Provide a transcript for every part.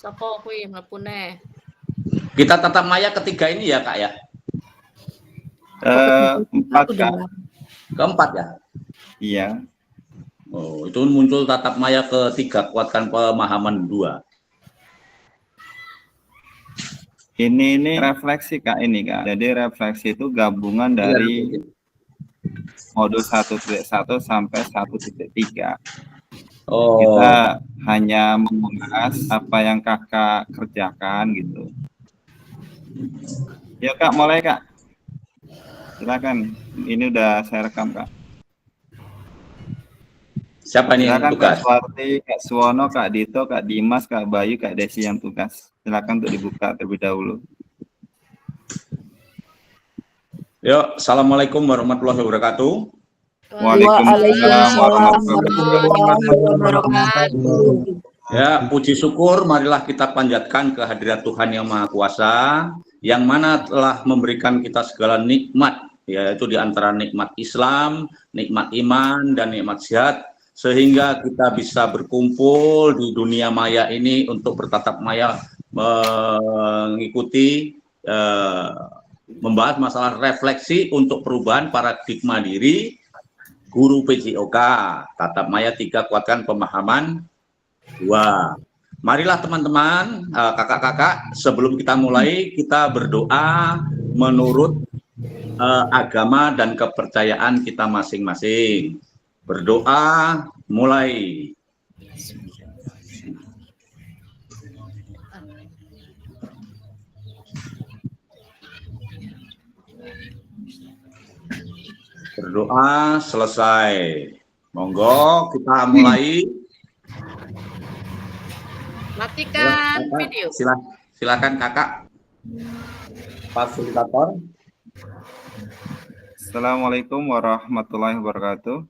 Sapa kuwi mlepune? Kita tatap maya ketiga ini ya Kak ya? Empat Kak. Keempat ya? Iya. Oh, itu muncul tatap maya ketiga, kuatkan pemahaman 2. Ini refleksi Kak ini Kak. Jadi refleksi itu gabungan dari modul 1.1 sampai 1.3. Oh. Kita hanya membahas apa yang Kakak kerjakan gitu. Ya Kak, mulai Kak. Silakan. Ini udah saya rekam Kak. Siapa nih yang Silakan tugas? Kak Suwarti, Kak Suwono, Kak Dito, Kak Dimas, Kak Bayu, Kak Desi yang tugas. Silakan untuk dibuka terlebih dahulu. Yuk, assalamualaikum warahmatullahi wabarakatuh. Waalaikumsalam warahmatullahi wabarakatuh. Ya, puji syukur marilah kita panjatkan kehadirat Tuhan Yang Maha Kuasa, yang mana telah memberikan kita segala nikmat, yaitu di antara nikmat Islam, nikmat iman, dan nikmat sehat, sehingga kita bisa berkumpul di dunia maya ini untuk bertatap maya, mengikuti membahas masalah refleksi untuk perubahan paradigma diri guru PJOK, tatap maya 3, kuatkan pemahaman 2. Marilah teman-teman, kakak-kakak, sebelum kita mulai, kita berdoa menurut agama dan kepercayaan kita masing-masing. Berdoa, mulai. Berdoa selesai. Monggo kita mulai. Matikan video. Silakan kakak. Fasilitator. Assalamualaikum warahmatullahi wabarakatuh.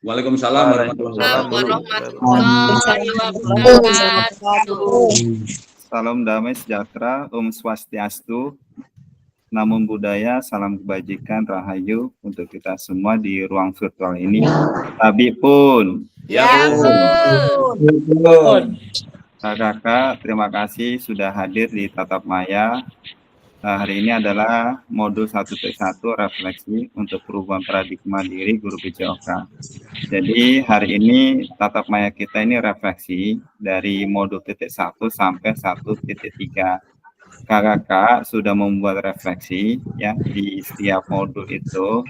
Waalaikumsalam warahmatullahi wabarakatuh. Salam damai sejahtera, Swastiastu, Namo Buddhaya, salam kebajikan, rahayu untuk kita semua di ruang virtual ini. Tapi pun. Ya pun. Kakak, terima kasih sudah hadir di Tatap Maya. Hari ini adalah modul 1.1 refleksi untuk perubahan paradigma diri guru PJOK. Jadi hari ini Tatap Maya kita ini refleksi dari modul 1 sampai 1.3. Kakak sudah membuat refleksi ya di setiap modul itu,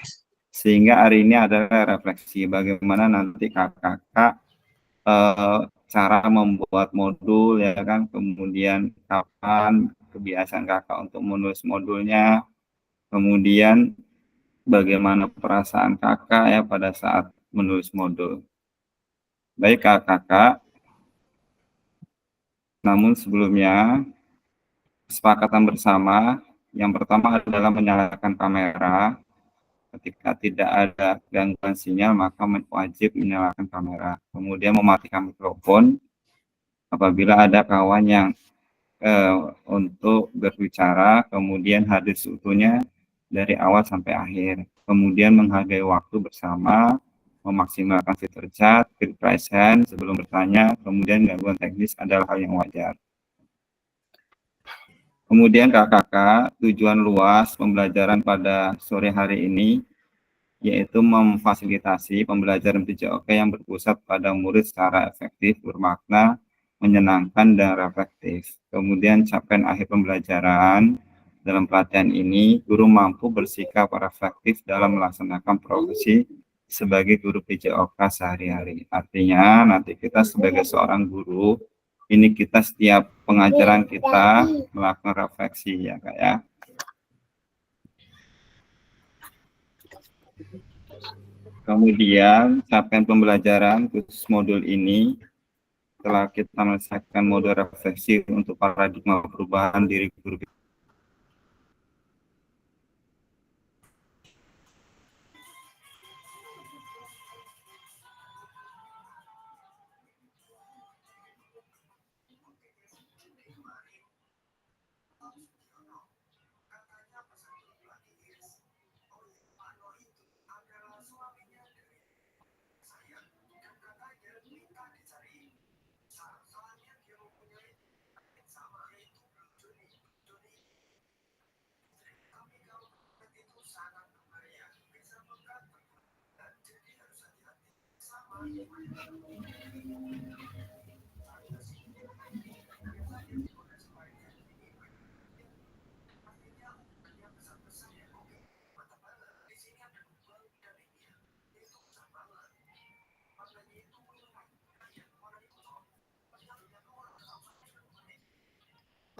sehingga hari ini adalah refleksi bagaimana nanti kakak cara membuat modul ya kan, kemudian kapan kebiasaan kakak untuk menulis modulnya, kemudian bagaimana perasaan kakak ya pada saat menulis modul. Baik kakak, namun sebelumnya kesepakatan bersama yang pertama adalah menyalakan kamera. Ketika tidak ada gangguan sinyal maka wajib menyalakan kamera, kemudian mematikan mikrofon apabila ada kawan yang untuk berbicara, kemudian hadir seutuhnya dari awal sampai akhir, kemudian menghargai waktu bersama, memaksimalkan fitur chat, fitur raise hand sebelum bertanya, kemudian gangguan teknis adalah hal yang wajar. Kemudian kakak, tujuan luas pembelajaran pada sore hari ini yaitu memfasilitasi pembelajaran PJOK yang berpusat pada murid secara efektif, bermakna, menyenangkan, dan reflektif. Kemudian capaian akhir pembelajaran dalam pelatihan ini, guru mampu bersikap reflektif dalam melaksanakan profesi sebagai guru PJOK sehari-hari. Artinya nanti kita sebagai seorang guru, ini kita setiap pengajaran kita melakukan refleksi ya Kak ya. Kemudian capaian pembelajaran khusus modul ini setelah kita menyelesaikan modul refleksi untuk paradigma perubahan diri guru.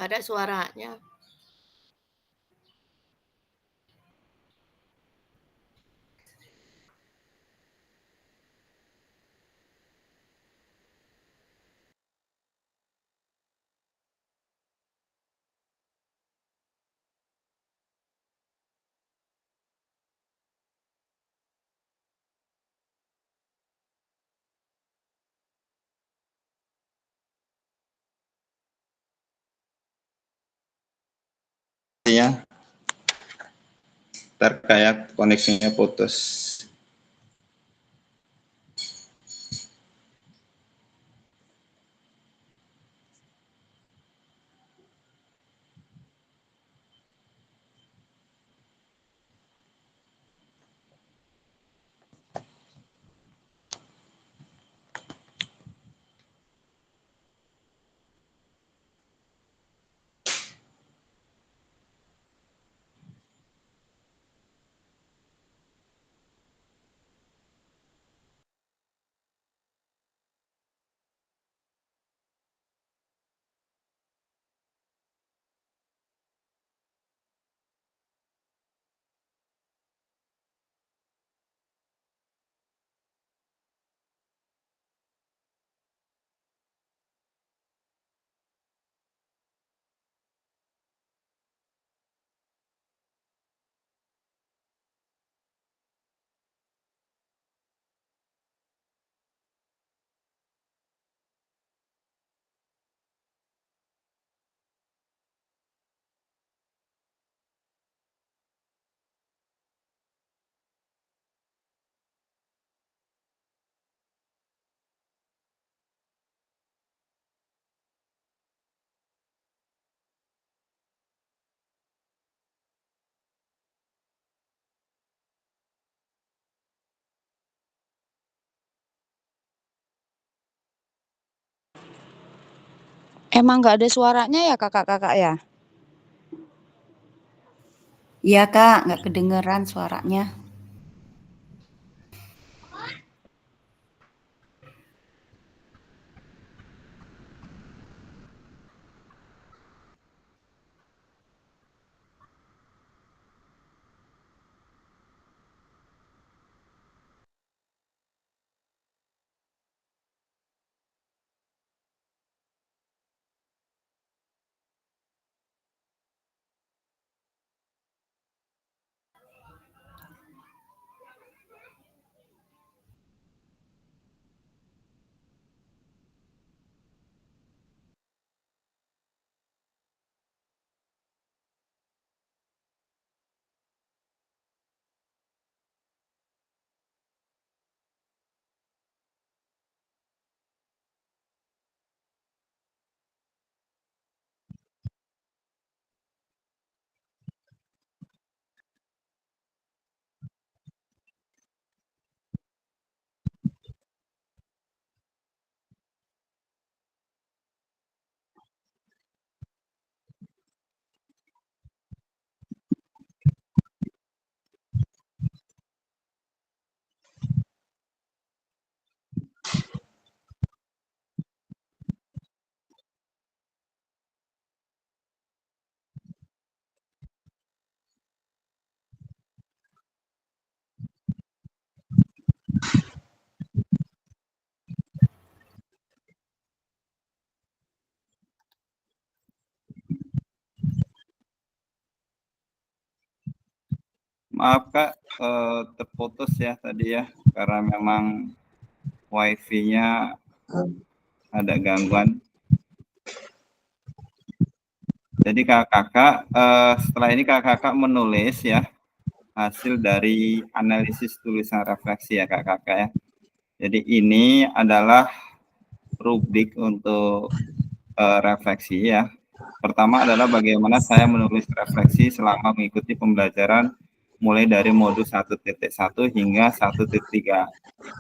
Ada suaranya. Ya, terkait koneksinya putus. Emang nggak ada suaranya ya kakak-kakak ya? Iya Kak, nggak kedengeran suaranya. Maaf Kak, terputus ya tadi ya, karena memang wifi-nya ada gangguan. Jadi kakak-kakak, setelah ini kakak-kakak menulis ya, hasil dari analisis tulisan refleksi ya kakak-kakak ya. Jadi ini adalah rubrik untuk refleksi ya. Pertama adalah bagaimana saya menulis refleksi selama mengikuti pembelajaran mulai dari modus 1.1 hingga 1.3.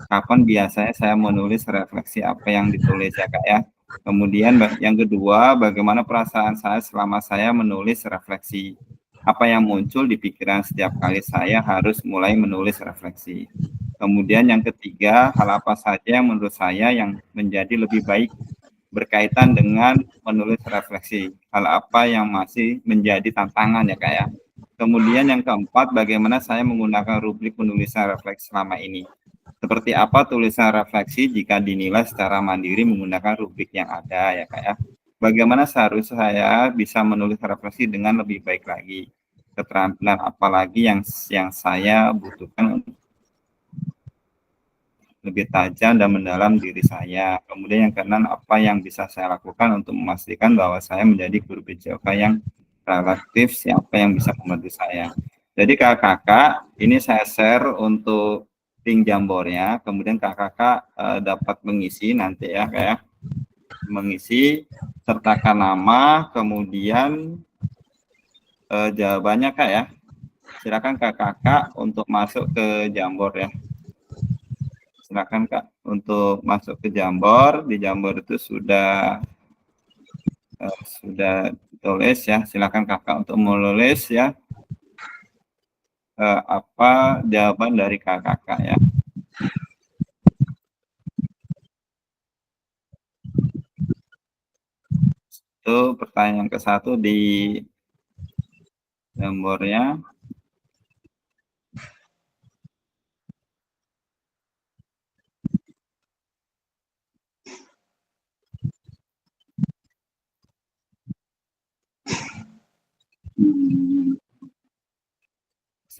Kapan biasanya saya menulis refleksi apa yang ditulis ya Kak ya. Kemudian yang kedua, bagaimana perasaan saya selama saya menulis refleksi. Apa yang muncul di pikiran setiap kali saya harus mulai menulis refleksi. Kemudian yang ketiga, hal apa saja yang menurut saya yang menjadi lebih baik berkaitan dengan menulis refleksi. Hal apa yang masih menjadi tantangan ya Kak ya. Kemudian yang keempat, bagaimana saya menggunakan rubrik penulisan refleksi selama ini. Seperti apa tulisan refleksi jika dinilai secara mandiri menggunakan rubrik yang ada ya Kak ya. Bagaimana seharusnya saya bisa menulis refleksi dengan lebih baik lagi. Keterampilan apa lagi yang saya butuhkan lebih tajam dan mendalam diri saya. Kemudian yang keenam, apa yang bisa saya lakukan untuk memastikan bahwa saya menjadi guru PJOK yang relatif, siapa yang bisa membantu saya. Jadi kakak-kakak, ini saya share untuk link Jambornya, kemudian kakak-kakak dapat mengisi nanti ya, kayak mengisi, sertakan nama, kemudian jawabannya Kak ya. Silakan kakak-kakak untuk masuk ke Jambor ya. Silakan Kak untuk masuk ke Jambor. Di Jambor itu sudah tulis ya. Silakan Kakak untuk menulis ya apa jawaban dari kakak ya. Itu pertanyaan ke-1 di Jambornya.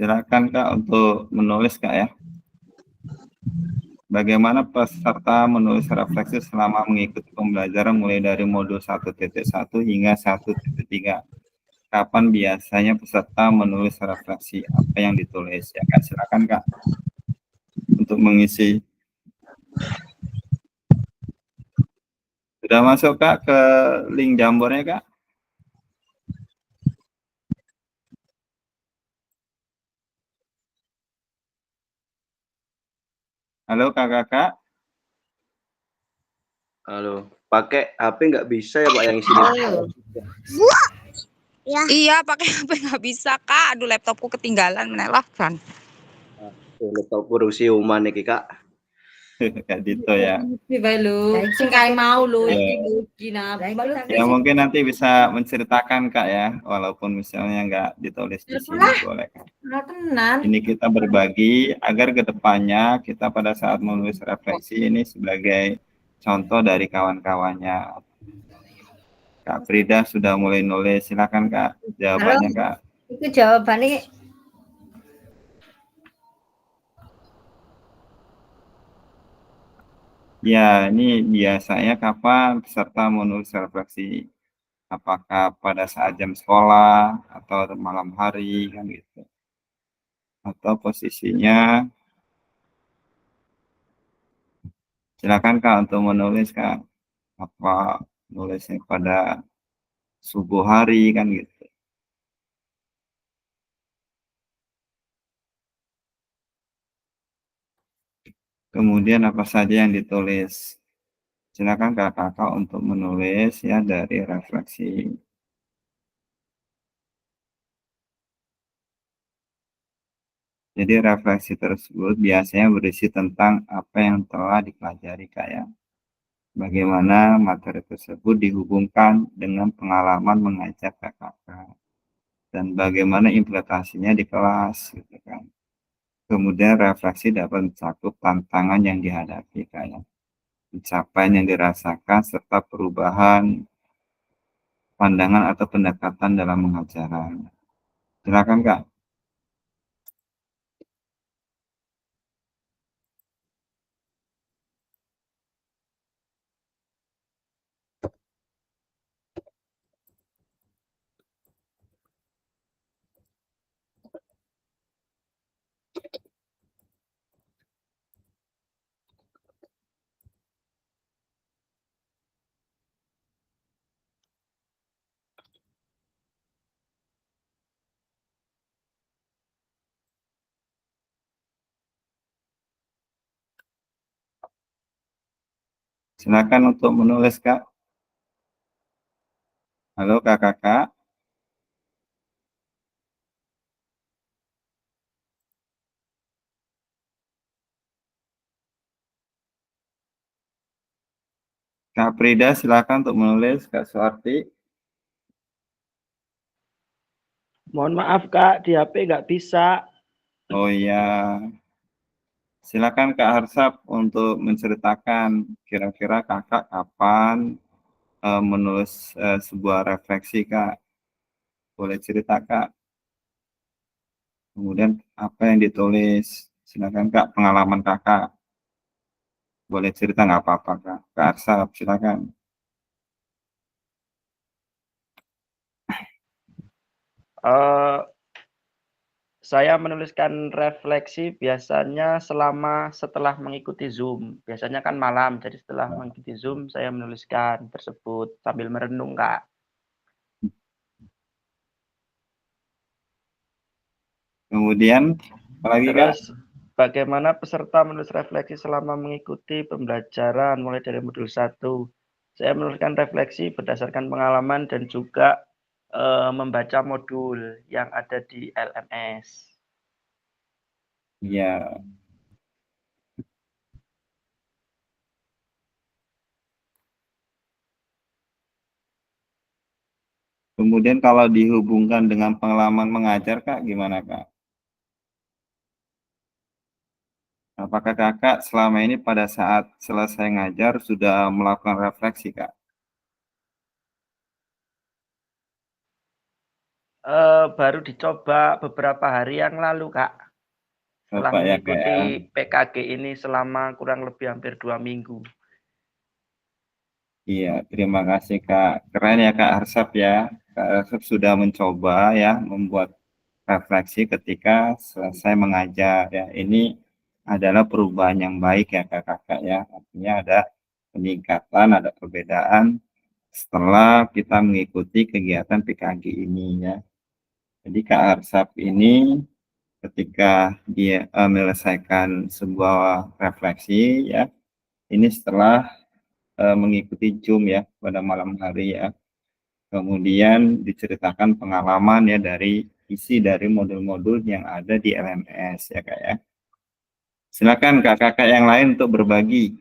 Silakan Kak untuk menulis Kak ya. Bagaimana peserta menulis refleksi selama mengikuti pembelajaran mulai dari modul 1.1 hingga 1.3? Kapan biasanya peserta menulis refleksi? Apa yang ditulis? Ya Kak, silakan Kak untuk mengisi. Sudah masuk Kak ke link Jambornya Kak? Halo kakak-kakak. Halo, pakai HP nggak bisa ya Pak yang isinya? Halo. Ya. Iya, pakai HP nggak bisa, Kak. Aduh, laptopku ketinggalan menelpon. Laptop siuman nih Kak. Kak Dito ya. Sing kae mau lho Ya. iki Ya mungkin nanti bisa menceritakan Kak ya, walaupun misalnya nggak ditulis di sini boleh Kak. Ini kita berbagi agar kedepannya kita pada saat menulis refleksi ini sebagai contoh dari kawan-kawannya. Kak Frida sudah mulai nulis, silakan Kak jawabannya Kak. Itu jawabannya Ya, ini biasanya kapan peserta menulis refleksi? Apakah pada saat jam sekolah atau malam hari kan gitu? Atau posisinya, silakan Kak untuk menulis Kak. Apa nulisnya pada subuh hari kan gitu. Kemudian apa saja yang ditulis? Silakan kakak-kakak untuk menulis ya dari refleksi. Jadi refleksi tersebut biasanya berisi tentang apa yang telah dipelajari Kak ya. Bagaimana materi tersebut dihubungkan dengan pengalaman mengajar kakak-kakak. Dan bagaimana implementasinya di kelas gitu kan. Kemudian refleksi dapat mencakup tantangan yang dihadapi kayak pencapaian yang dirasakan serta perubahan pandangan atau pendekatan dalam mengajaran. Silakan Kak. Silakan untuk menulis, Kak. Halo, Kak. Kak Frida, silakan untuk menulis. Kak Suarti. Mohon maaf Kak, di HP nggak bisa. Oh iya. Silakan Kak Harsap untuk menceritakan kira-kira Kakak kapan menulis sebuah refleksi, Kak. Boleh cerita, Kak. Kemudian apa yang ditulis? Silakan Kak, pengalaman Kakak. Boleh cerita nggak apa-apa, Kak. Kak Harsap, silakan. Eh, saya menuliskan refleksi biasanya setelah mengikuti Zoom. Biasanya kan malam, jadi setelah mengikuti Zoom saya menuliskan tersebut sambil merenung, Kak. Kemudian, apalagi Kak? Terus bagaimana peserta menulis refleksi selama mengikuti pembelajaran mulai dari modul 1? Saya menuliskan refleksi berdasarkan pengalaman dan juga membaca modul yang ada di LMS. Iya. Kemudian kalau dihubungkan dengan pengalaman mengajar, Kak, gimana, Kak? Apakah Kakak selama ini pada saat selesai ngajar sudah melakukan refleksi, Kak? Baru dicoba beberapa hari yang lalu, Kak. Setelah Bapak ya, Kak, mengikuti ya. PKG ini selama kurang lebih hampir 2 minggu. Iya, terima kasih, Kak. Keren ya, Kak Harsap ya. Kak Harsap sudah mencoba ya membuat refleksi ketika selesai mengajar ya. Ini adalah perubahan yang baik ya, Kakak ya. Artinya ada peningkatan, ada perbedaan setelah kita mengikuti kegiatan PKG ini ya. Jadi Kak Harsap ini ketika dia menyelesaikan sebuah refleksi ya, ini setelah mengikuti Zoom ya pada malam hari ya. Kemudian diceritakan pengalaman ya dari isi dari modul-modul yang ada di LMS ya Kak ya. Silakan Kakak yang lain untuk berbagi.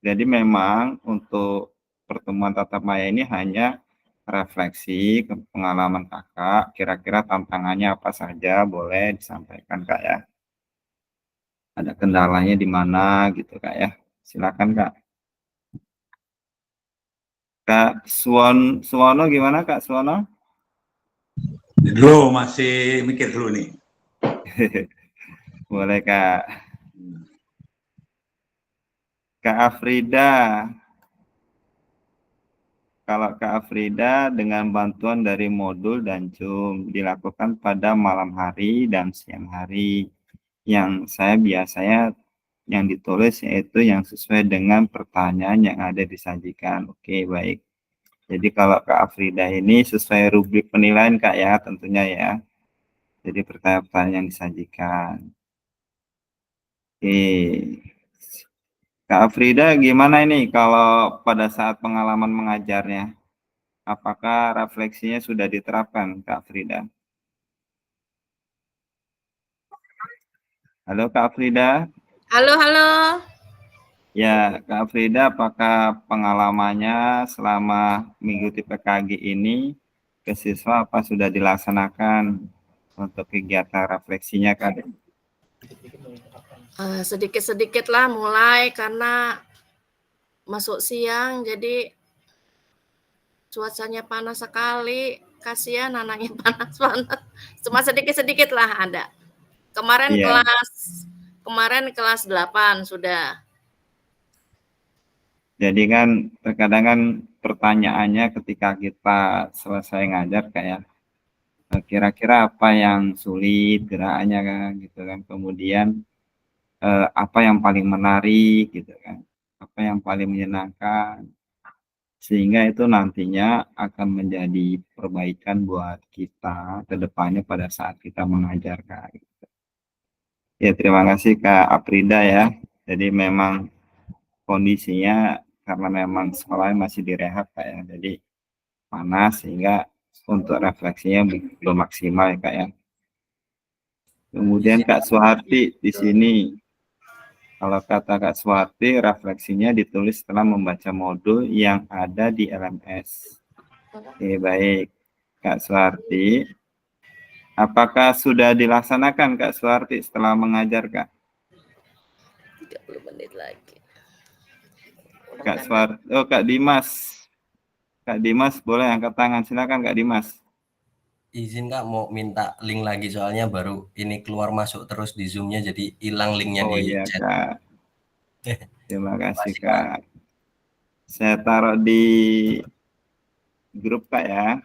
Jadi memang untuk pertemuan tatap maya ini hanya refleksi ke pengalaman Kakak, kira-kira tantangannya apa saja boleh disampaikan Kak ya. Ada kendalanya di mana gitu Kak ya. Silakan Kak. Kak Suwono gimana Kak Suwono? Dulu masih mikir dulu nih. Boleh Kak. Kak Afrida. Kalau Kak Afrida dengan bantuan dari modul dan Zoom dilakukan pada malam hari dan siang hari. Yang saya biasanya yang ditulis yaitu yang sesuai dengan pertanyaan yang ada disajikan. Oke, baik. Jadi kalau Kak Afrida ini sesuai rubrik penilaian Kak ya tentunya ya. Jadi pertanyaan-pertanyaan yang disajikan. Oke. Kak Afrida gimana ini kalau pada saat pengalaman mengajarnya? Apakah refleksinya sudah diterapkan Kak Afrida? Halo Kak Afrida. Halo. Ya, Kak Frida, apakah pengalamannya selama mengikuti PKG ini ke siswa apa sudah dilaksanakan untuk kegiatan refleksinya, Kak? Sedikit-sedikit lah mulai karena masuk siang jadi cuacanya panas sekali. Kasihan anaknya panas-panas. Cuma sedikit-sedikit lah ada. Kemarin Iya. kelas 8 sudah. Jadi kan terkadang kan pertanyaannya ketika kita selesai ngajar kayak kira-kira apa yang sulit gerakannya kan gitu kan. Kemudian apa yang paling menarik gitu kan. Apa yang paling menyenangkan. Sehingga itu nantinya akan menjadi perbaikan buat kita ke depannya pada saat kita mengajar Kak. Ya terima kasih Kak Aprida ya. Jadi memang kondisinya karena memang sekolahnya masih direhab Kak ya, jadi panas sehingga untuk refleksinya belum maksimal ya Kak ya. Kemudian Kak Suharti di sini, kalau kata Kak Suharti, refleksinya ditulis setelah membaca modul yang ada di LMS. Oke, baik. Kak Suharti, apakah sudah dilaksanakan Kak Suharti setelah mengajar Kak? 30 menit lagi. Kak Suharti, oh Kak Dimas. Kak Dimas boleh angkat tangan, silakan Kak Dimas. Izin Kak, mau minta link lagi soalnya baru ini keluar masuk terus di Zoom-nya, jadi hilang linknya Oh di iya chat. Kak. Terima kasih Makasih, Kak. Saya taruh di grup Kak ya.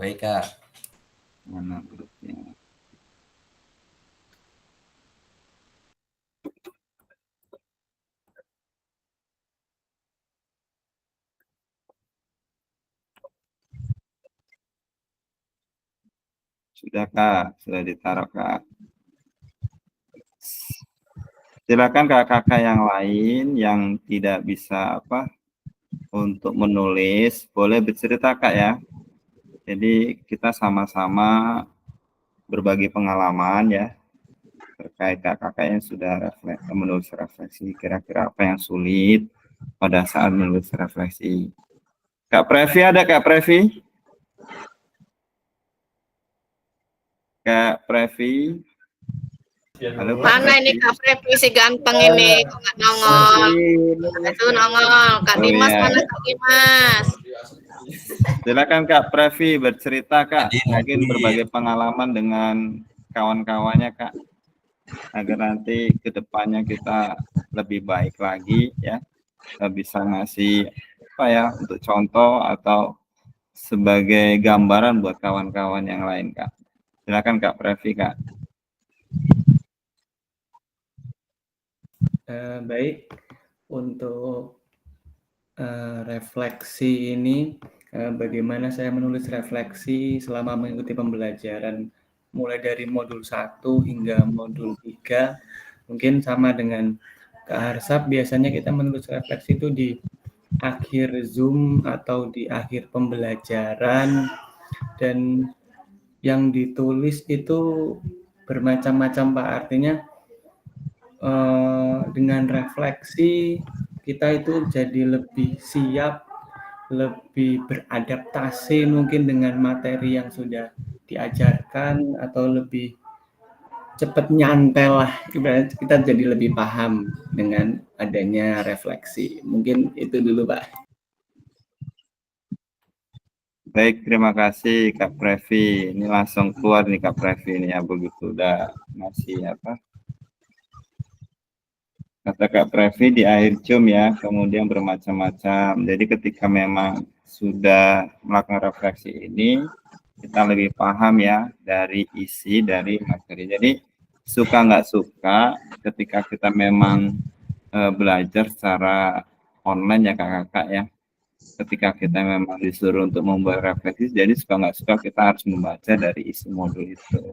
Baik Kak. Mana grupnya? Sudah Kak, sudah ditaruh Kak. Silakan kakak-kakak yang lain yang tidak bisa untuk menulis, boleh bercerita Kak ya. Jadi kita sama-sama berbagi pengalaman ya terkait kakak-kakak yang sudah menulis refleksi, kira-kira apa yang sulit pada saat menulis refleksi. Kak Previ ada Kak Previ? Kak Previ? Halo, Kak Mana ini Previ? Kak Previ si ganteng ini kok nggak nongol? Itu nongol. Kak Oh, Dimas iya. mana Kak Dimas? Silakan Kak Previ bercerita Kak, Hadir, mungkin hadir. berbagi pengalaman dengan kawan-kawannya Kak, agar nanti ke depannya kita lebih baik lagi ya, bisa ngasih untuk contoh atau sebagai gambaran buat kawan-kawan yang lain Kak. Silakan Kak Previ Kak. Baik, untuk refleksi ini, bagaimana saya menulis refleksi selama mengikuti pembelajaran mulai dari modul 1 hingga modul 3, mungkin sama dengan Kak Harsap, biasanya kita menulis refleksi itu di akhir Zoom atau di akhir pembelajaran, dan yang ditulis itu bermacam-macam Pak, artinya dengan refleksi kita itu jadi lebih siap, lebih beradaptasi mungkin dengan materi yang sudah diajarkan, atau lebih cepat nyantel lah, ibaratnya kita jadi lebih paham dengan adanya refleksi. Mungkin itu dulu Pak. Baik, terima kasih Kak Previ. Ini langsung keluar nih Kak Previ ini ya, begitu udah ngasih kata Kak Previ di akhir Zoom ya, kemudian bermacam-macam. Jadi ketika memang sudah melakukan refleksi ini, kita lebih paham ya dari isi dari materi. Jadi suka nggak suka ketika kita memang belajar secara online ya kakak-kakak ya, ketika kita memang disuruh untuk membuat refleksi, jadi suka nggak suka kita harus membaca dari isi modul itu.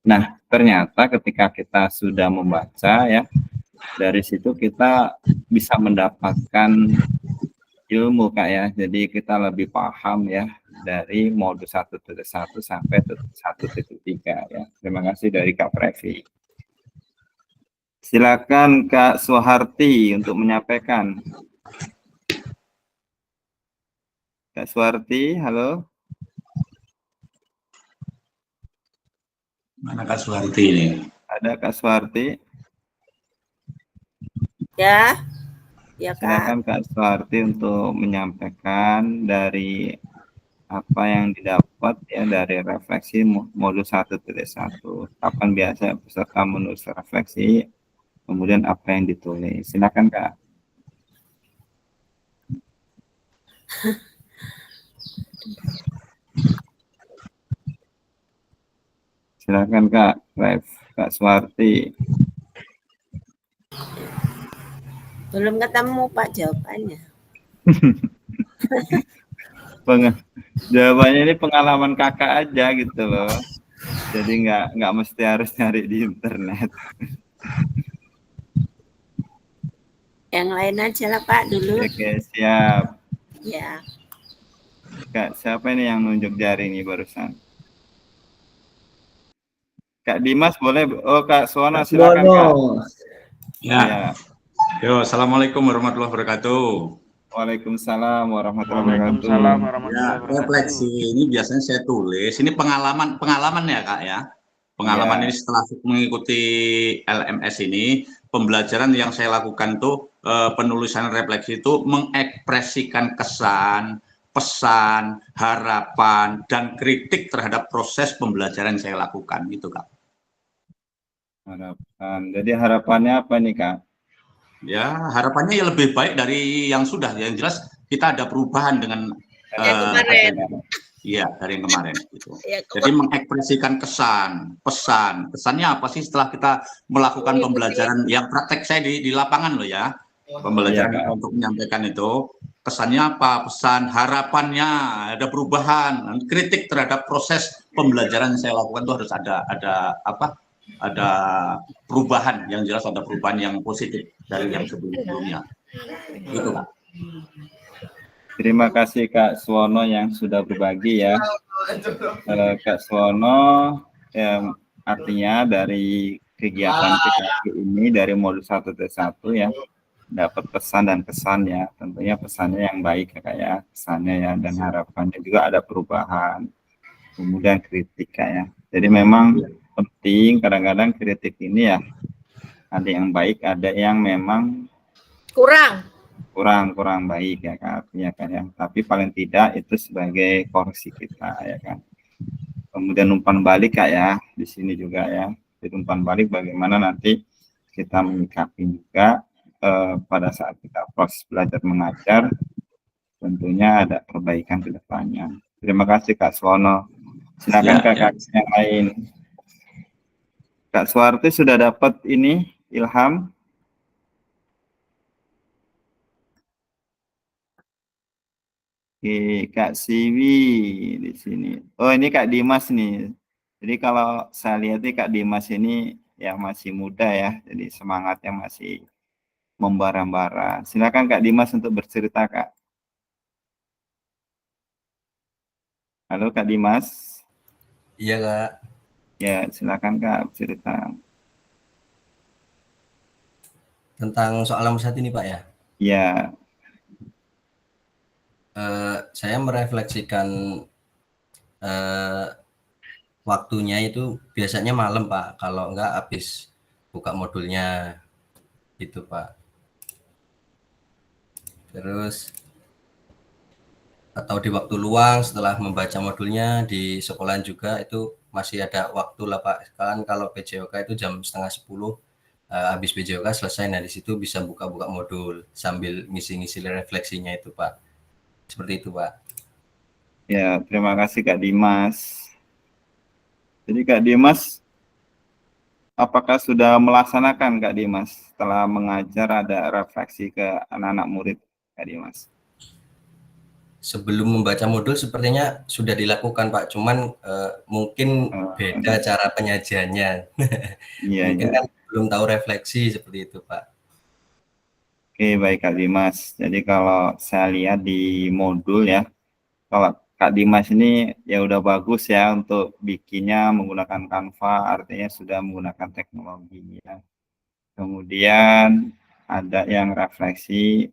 Nah, ternyata ketika kita sudah membaca ya, dari situ kita bisa mendapatkan ilmu Kak ya, jadi kita lebih paham ya dari modul 1.1 sampai 1.3 ya. Terima kasih dari Kak Previ. Silakan Kak Suharti untuk menyampaikan. Kak Suharti, halo. Mana Kak Suharti ini? Ada Kak Suharti. Ya, ya Kak. Silakan Kak Suharti untuk menyampaikan dari apa yang didapat ya dari refleksi modul 1.1. Kapan biasa peserta menulis refleksi, kemudian apa yang ditulis. Silakan Kak. Silakan Kak, Kak Suharti. Belum ketemu Pak jawabannya. Jawabannya ini pengalaman kakak aja gitu loh. Jadi nggak mesti harus nyari di internet. Yang lain aja lah Pak dulu. Oke, siap. Ya. Kak, siapa ini yang nunjuk jari nih barusan? Kak Dimas boleh? Oh, Kak Suwono, silakan Kak. Ya. Yo, assalamualaikum warahmatullahi wabarakatuh. Waalaikumsalam warahmatullahi wabarakatuh. Waalaikumsalam warahmatullahi Ya, wabarakatuh. refleksi ini biasanya saya tulis. Ini pengalaman ya Kak ya. Pengalaman Ya. ini setelah mengikuti LMS ini, pembelajaran yang saya lakukan tuh penulisan refleksi itu mengekspresikan kesan, pesan, harapan, dan kritik terhadap proses pembelajaran yang saya lakukan gitu Kak. Harapan. Jadi harapannya apa nih Kak? Ya, harapannya ya lebih baik dari yang sudah. Yang jelas kita ada perubahan dengan Yang kemarin. Iya, dari yang kemarin. Gitu. Ya, Jadi mengekspresikan kesan, pesan. Kesannya apa sih setelah kita melakukan pembelajaran yang praktek saya di lapangan loh ya. Pembelajaran Iya, untuk menyampaikan itu. Kesannya apa, pesan, harapannya, ada perubahan, kritik terhadap proses pembelajaran yang saya lakukan itu harus ada perubahan, yang jelas ada perubahan yang positif dari yang sebelumnya. Gitu Kak. Terima kasih Kak Suwono yang sudah berbagi ya. Kak Suwono artinya dari kegiatan PKP ini dari modul 1 ke 1 ya, dapat pesan dan kesan ya, tentunya pesannya yang baik ya Kak ya, kesannya ya, dan harapannya juga ada perubahan, kemudian kritik Kak ya. Jadi memang penting kadang-kadang kritik ini ya, ada yang baik, ada yang memang kurang baik ya Kak, artinya kan ya. Tapi paling tidak itu sebagai koreksi kita ya kan. Kemudian umpan balik Kak ya, di sini juga ya. Jadi umpan balik bagaimana nanti kita menyikapi juga pada saat kita proses belajar mengajar, tentunya ada perbaikan ke depannya. Terima kasih Kak Suwono. Silakan Kak yang lain. Kak Suwarti sudah dapat ini ilham? Oke, Kak Siwi di sini. Oh, ini Kak Dimas nih. Jadi kalau saya lihat nih Kak Dimas ini ya masih muda ya, jadi semangatnya masih membara-bara. Silakan Kak Dimas untuk bercerita Kak. Halo Kak Dimas. Iya Kak. Ya, silakan Kak bercerita. Tentang soal nomor 1 ini Pak ya? Ya. Saya merefleksikan waktunya itu biasanya malam Pak, kalau enggak habis buka modulnya gitu Pak. Terus atau di waktu luang setelah membaca modulnya di sekolahan juga itu masih ada waktu lah Pak. Kan kalau PJOK itu jam 9:30 habis PJOK selesai, nah di situ bisa buka-buka modul sambil ngisi-ngisi refleksinya itu Pak. Seperti itu Pak. Ya, terima kasih Kak Dimas. Jadi Kak Dimas, apakah sudah melaksanakan Kak Dimas setelah mengajar ada refleksi ke anak-anak murid Kak Dimas? Sebelum membaca modul sepertinya sudah dilakukan Pak, cuman mungkin beda cara penyajiannya. Iya, mungkin kan belum tahu refleksi seperti itu Pak. Oke, baik Kak Dimas. Jadi kalau saya lihat di modul ya, kalau Kak Dimas ini ya udah bagus ya untuk bikinnya menggunakan Canva, artinya sudah menggunakan teknologi ya. Kemudian ada yang refleksi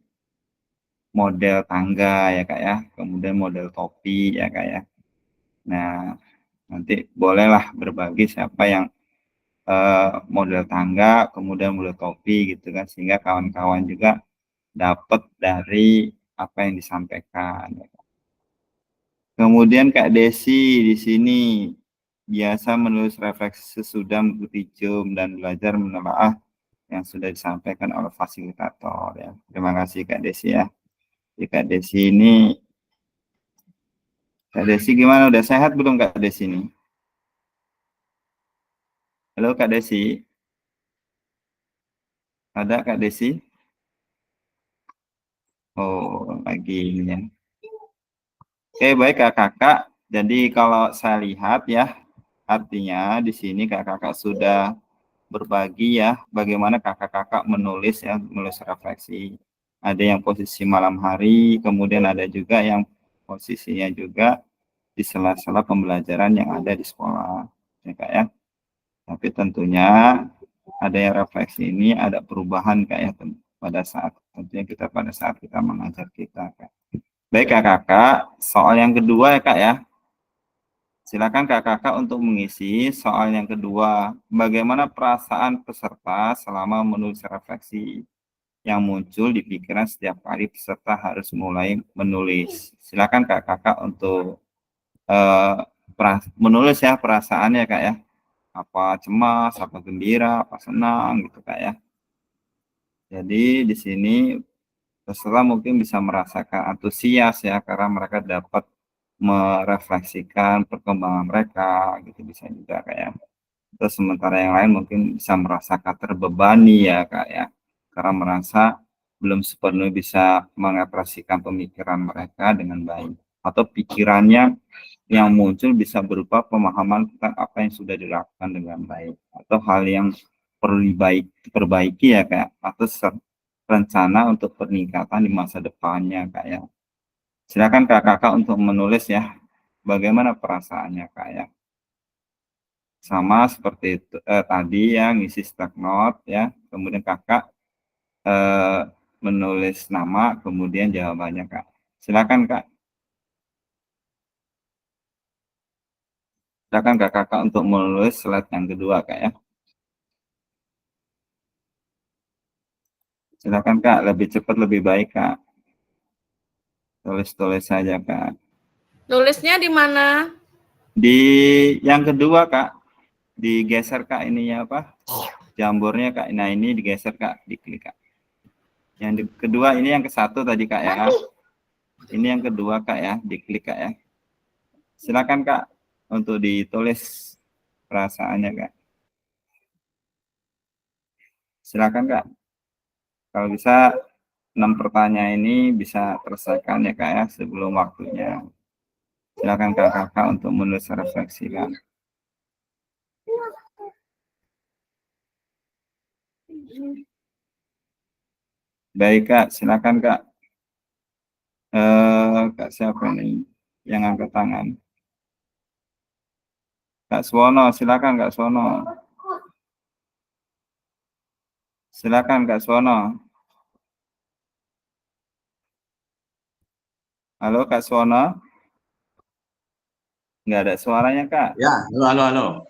model tangga ya Kak ya, kemudian model topi ya Kak ya. Nah, nanti bolehlah berbagi siapa yang model tangga, kemudian model topi gitu kan, sehingga kawan-kawan juga dapat dari apa yang disampaikan. Kemudian Kak Desi di sini biasa menulis refleksi sesudah mengikuti Zoom dan belajar menelaah yang sudah disampaikan oleh fasilitator ya. Terima kasih Kak Desi ya. Kak Desi ini, Kak Desi gimana? Udah sehat belum Kak Desi ini? Halo Kak Desi. Ada Kak Desi? Oh, lagi ini ya. Oke, baik Kakak. Jadi kalau saya lihat ya, artinya di sini Kakak sudah berbagi ya bagaimana kakak-kakak menulis ya, menulis refleksi. Ada yang posisi malam hari, kemudian ada juga yang posisinya juga di sela-sela pembelajaran yang ada di sekolah, ya Kak ya. Tapi tentunya ada yang refleksi ini ada perubahan Kak ya pada saat tentunya pada saat kita mengajar kita Kak. Baik kakak, soal yang kedua ya Kak ya. Silakan kakak untuk mengisi soal yang kedua. Bagaimana perasaan peserta selama menulis refleksi yang muncul di pikiran setiap kali peserta harus mulai menulis. Silakan kakak untuk menulis ya perasaannya Kak ya. Apa cemas, apa gembira, apa senang gitu Kak ya. Jadi di sini peserta mungkin bisa merasakan antusias ya karena mereka dapat merefleksikan perkembangan mereka gitu bisa juga kayak. Terus sementara yang lain mungkin bisa merasakan terbebani ya Kak ya, karena merasa belum sepenuhnya bisa mengekspresikan pemikiran mereka dengan baik, atau pikirannya yang muncul bisa berupa pemahaman tentang apa yang sudah dilakukan dengan baik, atau hal yang perlu diperbaiki ya Kak, atau rencana untuk peningkatan di masa depannya Kak ya. Silakan kakak untuk menulis ya, bagaimana perasaannya Kak ya. Sama seperti itu, tadi ya, ngisi stack note ya, kemudian kakak menulis nama, kemudian jawabannya Kak. Silakan Kak. Silakan kakak untuk menulis slide yang kedua Kak ya. Silakan Kak, lebih cepat lebih baik Kak. Tulis-tulis saja Kak. Nulisnya di mana? Di yang kedua Kak, digeser Kak ininya apa? Jambornya Kak. Nah ini digeser Kak, diklik Kak. Yang kedua ini yang ke satu tadi Kak ya. Ini yang kedua Kak ya, diklik Kak ya. Silakan Kak untuk ditulis perasaannya Kak. Silakan Kak. Kalau bisa 6 pertanyaan ini bisa selesaikan ya Kak ya sebelum waktunya. Silakan kakak untuk menulis refleksi Kak. Baik Kak, silakan Kak. Kak siapa nih yang angkat tangan? Kak Suwono, silakan Kak Suwono. Silakan Kak Suwono. Halo Kak Suwono. Nggak ada suaranya Kak. Ya, halo.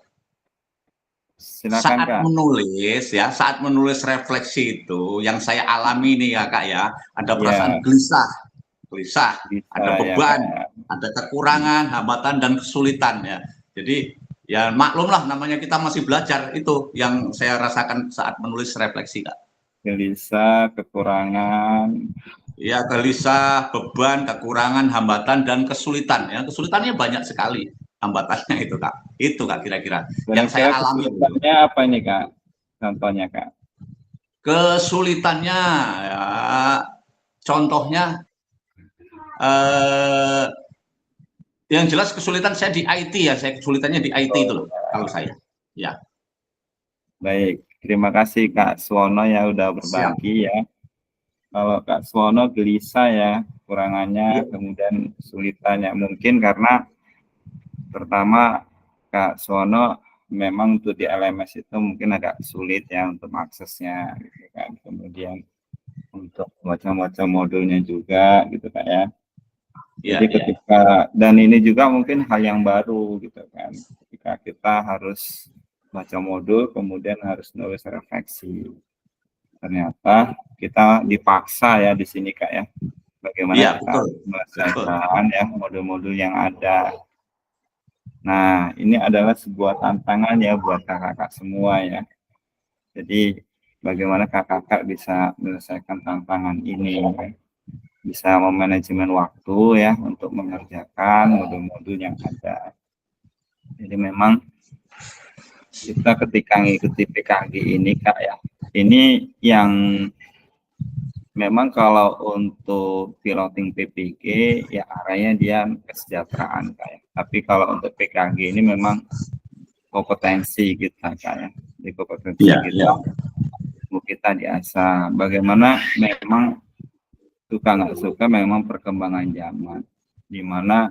Silakan Saat Kak. menulis ya, saat menulis refleksi itu yang saya alami nih ya Kak ya, ada perasaan gelisah, ada beban, ya, ada kekurangan, hambatan dan kesulitan ya. Jadi ya maklumlah namanya kita masih belajar, itu yang saya rasakan saat menulis refleksi Kak. Gelisah, kekurangan. Ya, gelisah, beban, kekurangan, hambatan dan kesulitan ya. Kesulitannya banyak sekali. Hambatannya itu Kak. Itu Kak kira-kira yang saya alami. Kesulitannya apa ini Kak? Contohnya Kak. Kesulitannya ya contohnya yang jelas kesulitan saya di IT ya, saya kesulitannya di IT itu loh kalau saya. Ya. Baik, terima kasih Kak Suwono ya udah berbagi ya. Kalau Kak Suwono gelisah ya, kekurangannya, kemudian kesulitannya mungkin karena pertama Kak Suwono memang untuk di LMS itu mungkin agak sulit ya untuk aksesnya gitu kan. Kemudian untuk macam-macam modulnya juga gitu kan ya. Jadi ketika dan ini juga mungkin hal yang baru gitu kan. Ketika kita harus baca modul kemudian harus nulis refleksi. Ternyata kita dipaksa ya di sini Kak ya. Bagaimana kita menyelesaikan ya modul-modul yang ada. Nah, ini adalah sebuah tantangan ya buat kakak-kakak semua ya. Jadi bagaimana kakak-kakak bisa menyelesaikan tantangan ini, bisa memanajemen waktu ya untuk mengerjakan modul-modul yang ada. Jadi memang kita ketika mengikuti PKG ini Kak ya, ini yang memang kalau untuk piloting PPG ya arahnya dia kesejahteraan Kak ya. Tapi kalau untuk PKG ini memang kompetensi kita kayak di kompetensi kita kita diasah bagaimana memang suka nggak suka memang perkembangan zaman di mana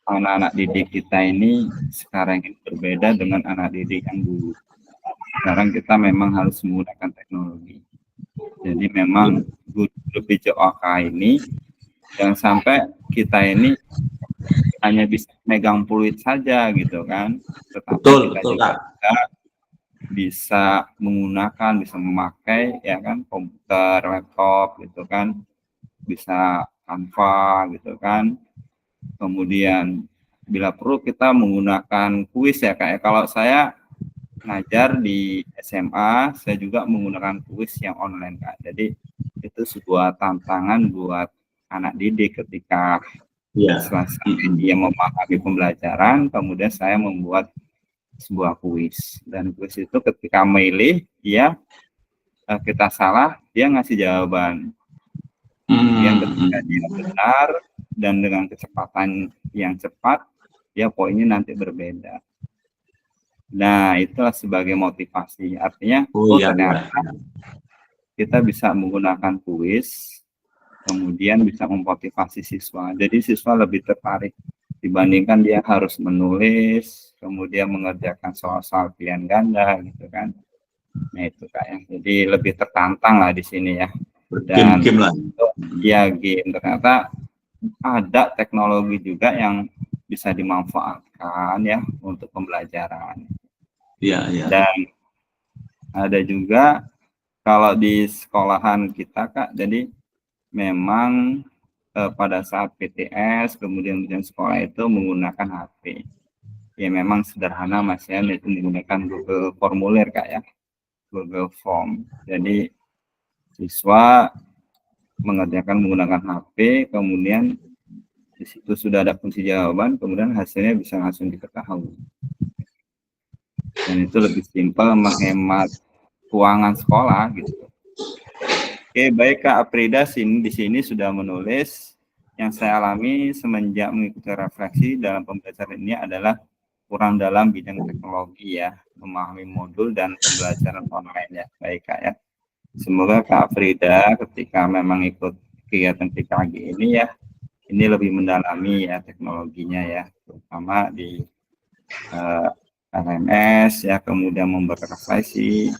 anak-anak didik kita ini sekarang ini berbeda dengan anak didik yang dulu. Sekarang kita memang harus menggunakan teknologi. Jadi memang guru PJOK ini jangan sampai kita ini hanya bisa megang fluid saja gitu kan, tetapi kita juga bisa menggunakan, bisa memakai ya kan komputer, laptop gitu kan, bisa Canva gitu kan. Kemudian bila perlu kita menggunakan kuis ya kayak kalau saya ngajar di SMA, saya juga menggunakan kuis yang online Kak. Jadi itu sebuah tantangan buat anak didik ketika selesai dia memahami pembelajaran, kemudian saya membuat sebuah kuis. Dan kuis itu ketika milih, dia kita salah, dia ngasih jawaban. Yang ketika dia benar dan dengan kecepatan yang cepat, dia poinnya nanti berbeda. Nah, itulah sebagai motivasi. Artinya, ternyata kita bisa menggunakan kuis, kemudian bisa memotivasi siswa. Jadi siswa lebih tertarik dibandingkan dia harus menulis, kemudian mengerjakan soal-soal pilihan ganda, gitu kan. Nah, itu kayak. Jadi lebih tertantang lah di sini ya. Dan game lah. Ya, game. Ternyata ada teknologi juga yang bisa dimanfaatkan ya untuk pembelajaran. Dan ada juga kalau di sekolahan kita Kak, jadi memang pada saat PTS kemudian sekolah itu menggunakan HP. Ya memang sederhana Mas ya, itu menggunakan Google Formulir Kak ya, Google Form. Jadi siswa mengerjakan menggunakan HP, kemudian di situ sudah ada kunci jawaban, kemudian hasilnya bisa langsung diketahui. Dan itu lebih simpel, menghemat keuangan sekolah gitu. Oke, baik Kak Aprida di sini sudah menulis yang saya alami semenjak mengikuti refleksi dalam pembelajaran ini adalah kurang dalam bidang teknologi ya, memahami modul dan pembelajaran online ya. Baik Kak ya. Semoga Kak Aprida ketika memang ikut kegiatan PKG ini ya, ini lebih mendalami ya teknologinya ya, terutama di LMS ya, kemudian membuat refleksi.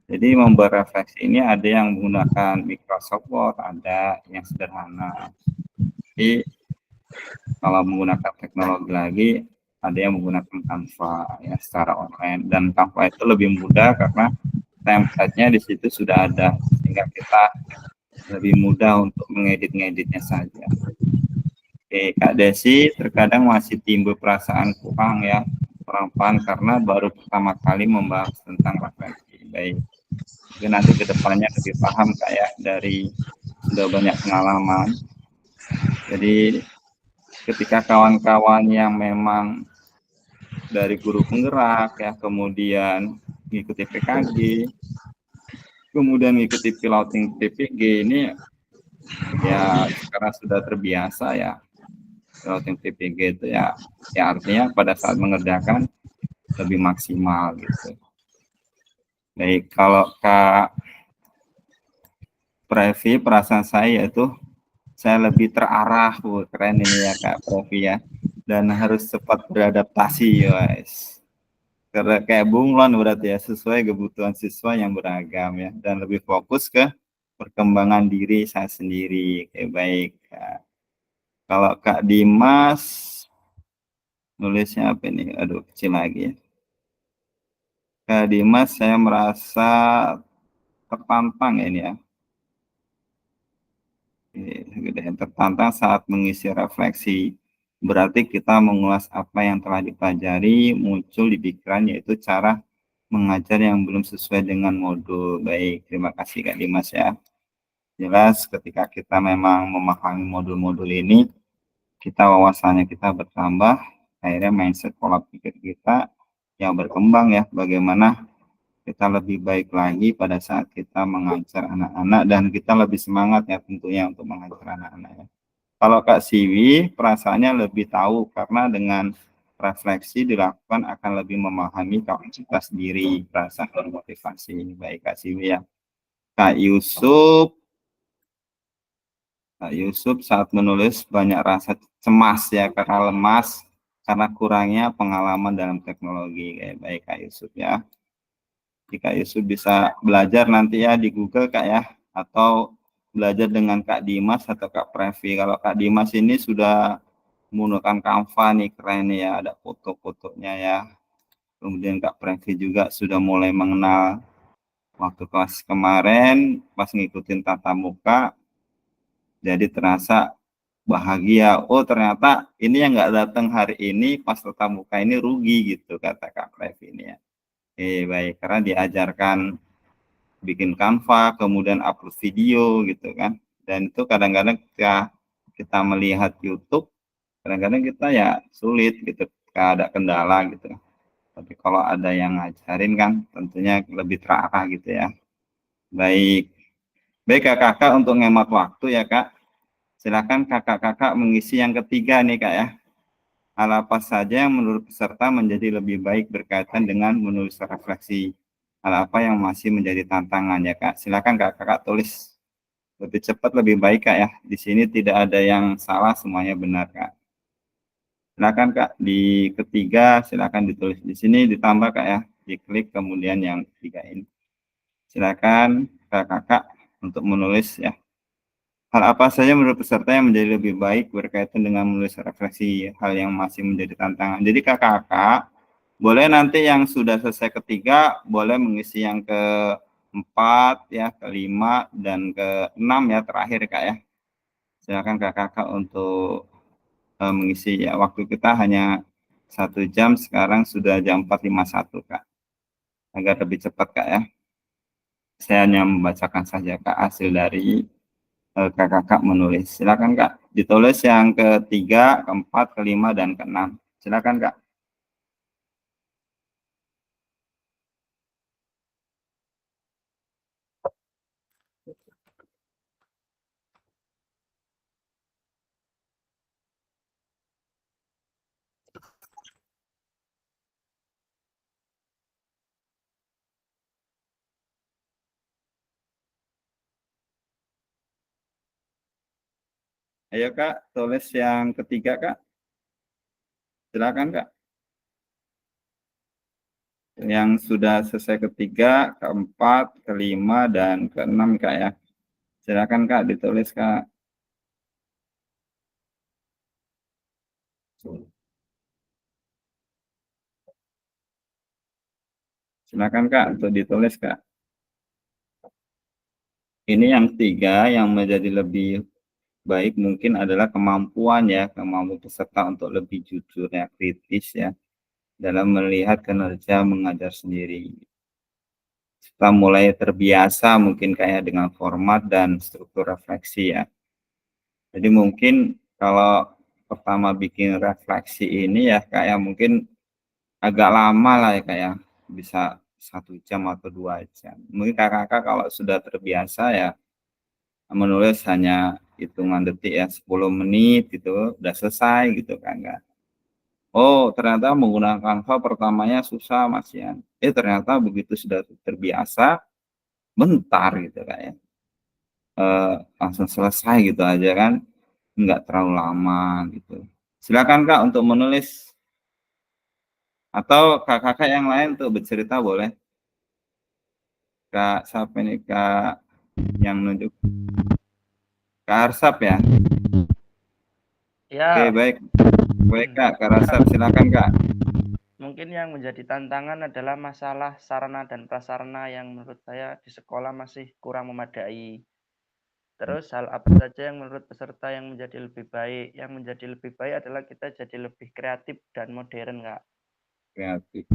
Jadi membuat refleksi ini ada yang menggunakan Microsoft Word, ada yang sederhana. Jadi kalau menggunakan teknologi lagi, ada yang menggunakan Canva ya secara online, dan Canva itu lebih mudah karena template-nya di situ sudah ada, sehingga kita lebih mudah untuk mengedit-ngeditnya saja. Oke, Kak Desi, terkadang masih timbul perasaan kurang ya, perempuan karena baru pertama kali membahas tentang refleksi. Baik, mungkin nanti kedepannya lebih paham Kak ya, dari sudah banyak pengalaman. Jadi ketika kawan-kawan yang memang dari guru penggerak ya, kemudian mengikuti PKG, kemudian mengikuti piloting PPG ini ya sekarang sudah terbiasa ya. Piloting PPG itu ya artinya pada saat mengerjakan lebih maksimal gitu. Baik, kalau Kak Previ, perasaan saya itu saya lebih terarah, keren ini ya Kak Previ ya, dan harus cepat beradaptasi guys. Karena kayak bunglon berarti ya, sesuai kebutuhan siswa yang beragam ya, dan lebih fokus ke perkembangan diri saya sendiri. Oke, baik Kak. Kalau Kak Dimas nulisnya apa ini? Aduh, kecil lagi ya. Kak Dimas, saya merasa tertantang ini ya. Tertantang saat mengisi refleksi. Berarti kita mengulas apa yang telah dipelajari, muncul di pikiran yaitu cara mengajar yang belum sesuai dengan modul. Baik, terima kasih Kak Dimas ya. Jelas ketika kita memang memahami modul-modul ini, kita wawasannya kita bertambah, akhirnya mindset pola pikir kita yang berkembang ya, bagaimana kita lebih baik lagi pada saat kita mengajar anak-anak, dan kita lebih semangat ya tentunya untuk mengajar anak-anak ya. Kalau Kak Siwi, perasaannya lebih tahu karena dengan refleksi dilakukan akan lebih memahami kapasitas diri, perasaan, dan motivasi. Baik Kak Siwi ya. Kak Yusuf saat menulis banyak rasa cemas ya karena lemas karena kurangnya pengalaman dalam teknologi. Baik Kak Yusuf ya. Jika Yusuf bisa belajar nanti ya di Google Kak ya, atau belajar dengan Kak Dimas atau Kak Previ. Kalau Kak Dimas ini sudah menggunakan Canva nih, keren nih ya, ada foto-fotonya ya. Kemudian Kak Previ juga sudah mulai mengenal waktu kelas kemarin pas ngikutin tatap muka, jadi terasa bahagia. Oh ternyata ini yang nggak datang hari ini pas tatap muka ini rugi gitu kata Kak Previ ini ya. Baik, karena diajarkan bikin Canva, kemudian upload video gitu kan. Dan itu kadang-kadang ketika kita melihat YouTube, kadang-kadang kita ya sulit gitu, ada kendala gitu. Tapi kalau ada yang ngajarin kan tentunya lebih terarah gitu ya. Baik. Baik kakak-kakak, untuk ngemat waktu ya Kak, silakan kakak-kakak mengisi yang ketiga nih Kak ya. Hal apa saja yang menurut peserta menjadi lebih baik berkaitan dengan menulis refleksi? Hal apa yang masih menjadi tantangan ya Kak? Silakan kakak-kakak tulis lebih cepat lebih baik Kak ya. Di sini tidak ada yang salah, semuanya benar Kak. Silakan Kak, di ketiga silakan ditulis di sini, ditambah Kak ya, diklik kemudian yang ketiga ini. Silakan kakak-kakak untuk menulis ya. Hal apa saja menurut peserta yang menjadi lebih baik berkaitan dengan menulis refleksi, hal yang masih menjadi tantangan. Jadi kakak-kakak, boleh nanti yang sudah selesai ketiga, boleh mengisi yang keempat, ya, kelima, dan keenam ya, terakhir Kak ya. Silakan kakak-kakak untuk mengisi ya. Waktu kita hanya 1 jam, sekarang sudah jam 4.51 Kak. Agar lebih cepat Kak ya. Saya hanya membacakan saja Kak hasil dari kakak-kakak menulis. Silakan Kak, ditulis yang ketiga, keempat, kelima, dan keenam. Silakan Kak. Ayo Kak, tulis yang ketiga Kak. Silakan Kak. Yang sudah selesai ketiga, keempat, kelima, dan keenam Kak ya. Silakan Kak, ditulis Kak. Silakan Kak untuk ditulis Kak. Ini yang ketiga yang menjadi lebih baik mungkin adalah kemampuan ya, kemampuan peserta untuk lebih jujur ya, kritis ya, dalam melihat kinerja mengajar sendiri. Kita mulai terbiasa mungkin kayak dengan format dan struktur refleksi ya. Jadi mungkin kalau pertama bikin refleksi ini ya kayak mungkin agak lama lah ya kayak bisa 1 jam atau 2 jam. Mungkin kakak-kakak kalau sudah terbiasa ya menulis hanya hitungan detik ya, 10 menit gitu udah selesai gitu kan Kak. Oh ternyata menggunakan Canva pertamanya susah Mas Yan. Ternyata begitu sudah terbiasa bentar gitu Kak ya. Langsung selesai gitu aja kan, nggak terlalu lama gitu. Silakan Kak untuk menulis. Atau kakak-kakak yang lain tuh bercerita boleh. Kak siapa nih Kak yang nunjuk? Kak Arsap ya? Ya. Oke baik. Baik Kak, Kak Arsap silakan Kak. Mungkin yang menjadi tantangan adalah masalah sarana dan prasarana yang menurut saya di sekolah masih kurang memadai. Terus hal apa saja yang menurut peserta yang menjadi lebih baik? Yang menjadi lebih baik adalah kita jadi lebih kreatif dan modern Kak. Kreatif.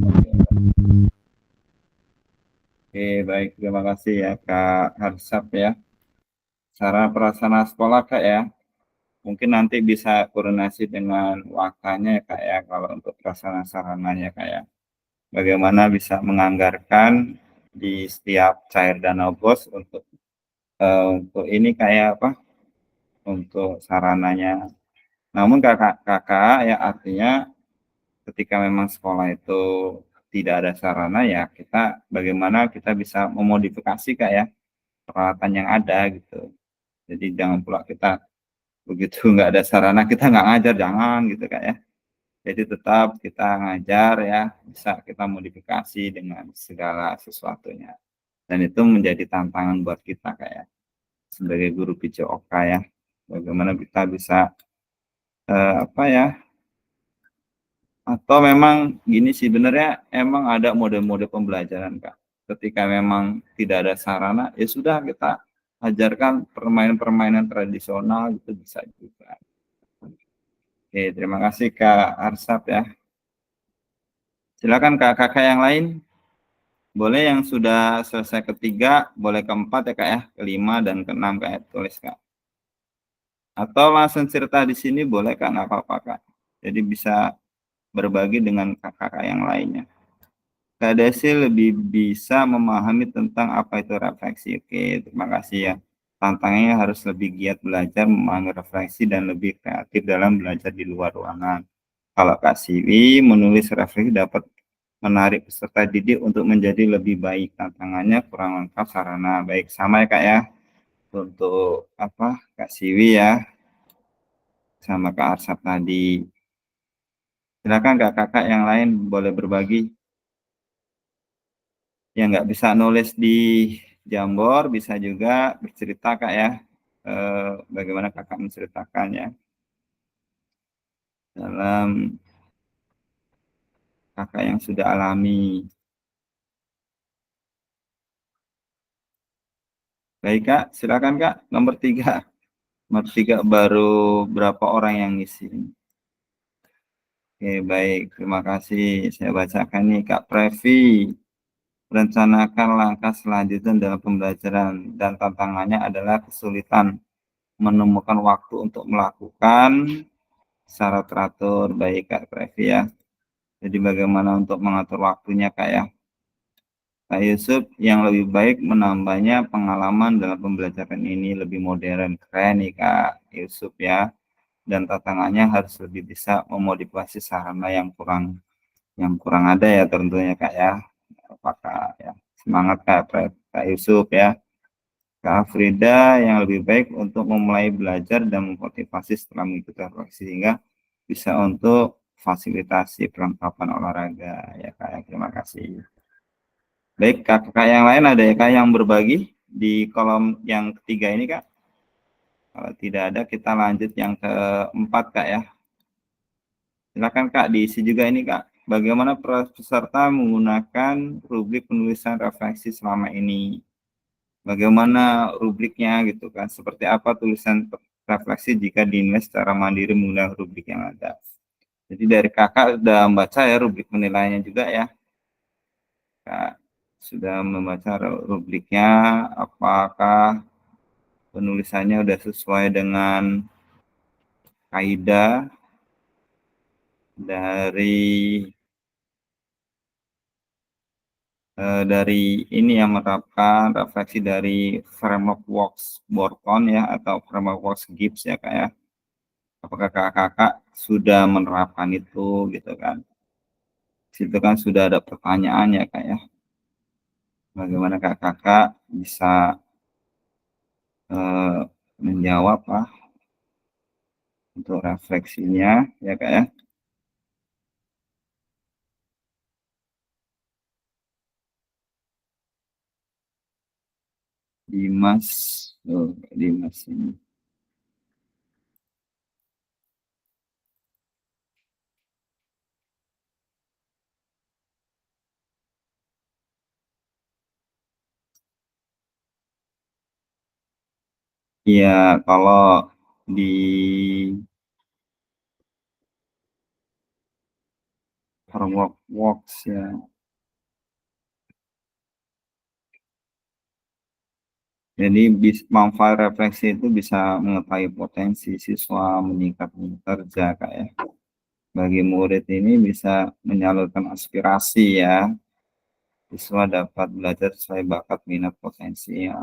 Oke baik, terima kasih ya Kak Arsap ya. Sarana prasarana sekolah Kak ya. Mungkin nanti bisa koordinasi dengan wakanya ya Kak ya, kalau untuk prasarana-sarananya Kak ya. Bagaimana bisa menganggarkan di setiap cair dana BOS untuk ini kayak apa? Untuk sarananya. Namun kakak-kakak ya artinya ketika memang sekolah itu tidak ada sarana, ya kita bagaimana kita bisa memodifikasi Kak ya, peralatan yang ada gitu. Jadi jangan pula kita begitu nggak ada sarana kita nggak ngajar, jangan gitu Kak ya. Jadi tetap kita ngajar ya, bisa kita modifikasi dengan segala sesuatunya. Dan itu menjadi tantangan buat kita Kak ya, sebagai guru PJOK ya. Bagaimana kita bisa apa ya, atau memang gini sih, sebenarnya emang ada mode-mode pembelajaran Kak. Ketika memang tidak ada sarana, ya sudah kita ajarkan permainan-permainan tradisional, itu bisa juga. Oke, terima kasih Kak Arsap ya. Silakan kakak yang lain. Boleh yang sudah selesai ketiga, boleh keempat ya Kak ya, kelima dan keenam Kak ya, tulis Kak. Atau langsung cerita di sini boleh Kak, nggak apa-apa Kak. Jadi bisa berbagi dengan kakak yang lainnya. Kak Desi lebih bisa memahami tentang apa itu refleksi. Oke, terima kasih ya. Tantangannya harus lebih giat belajar, memahami refleksi, dan lebih kreatif dalam belajar di luar ruangan. Kalau Kak Siwi menulis refleksi dapat menarik peserta didik untuk menjadi lebih baik. Tantangannya kurang lengkap sarana. Baik, sama ya Kak ya. Untuk apa Kak Siwi ya, sama Kak Arsap tadi. Silakan kakak yang lain boleh berbagi. Yang nggak bisa nulis di Jamboard bisa juga bercerita Kak ya, bagaimana kakak menceritakan ya dalam kakak yang sudah alami. Baik Kak, silakan Kak, nomor 3. Nomor 3 baru berapa orang yang ngisi? Oke, baik, terima kasih. Saya bacakan nih Kak Previ. Merencanakan langkah selanjutnya dalam pembelajaran dan tantangannya adalah kesulitan menemukan waktu untuk melakukan secara teratur. Baik Kak Previ ya. Jadi bagaimana untuk mengatur waktunya Kak ya. Kak Yusuf, yang lebih baik menambahnya pengalaman dalam pembelajaran ini lebih modern. Keren nih Kak Yusuf ya. Dan tantangannya harus lebih bisa memodifikasi sarana yang kurang ada ya tentunya Kak ya. Apakah ya, semangat Kak Yusuf ya. Kak Frida, yang lebih baik untuk memulai belajar dan memotivasi setelah mengikuti refleksi sehingga bisa untuk fasilitasi perlengkapan olahraga ya Kak ya. Terima kasih. Baik, kakak yang lain ada ya Kak yang berbagi di kolom yang ketiga ini Kak? Kalau tidak ada, kita lanjut yang keempat Kak ya. Silakan Kak, diisi juga ini Kak. Bagaimana peserta menggunakan rubrik penulisan refleksi selama ini? Bagaimana rubriknya gitu kan? Seperti apa tulisan refleksi jika dinilai secara mandiri menggunakan rubrik yang ada? Jadi dari kakak sudah membaca ya rubrik penilaiannya juga ya. Kak sudah membaca rubriknya, apakah penulisannya sudah sesuai dengan kaidah dari ini yang menerapkan refleksi dari framework works Borton ya atau framework works Gibbs ya Kak ya. Apakah kakak sudah menerapkan itu gitu kan? Situ kan sudah ada pertanyaan ya Kak ya. Bagaimana kakak bisa menjawab lah untuk refleksinya ya Kak ya. Dimas ini. Iya, kalau di framework works ya. Jadi manfaat refleksi itu bisa mengetahui potensi siswa, meningkatkan kerja Kak ya. Bagi murid ini bisa menyalurkan aspirasi ya. Siswa dapat belajar sesuai bakat, minat, potensi ya.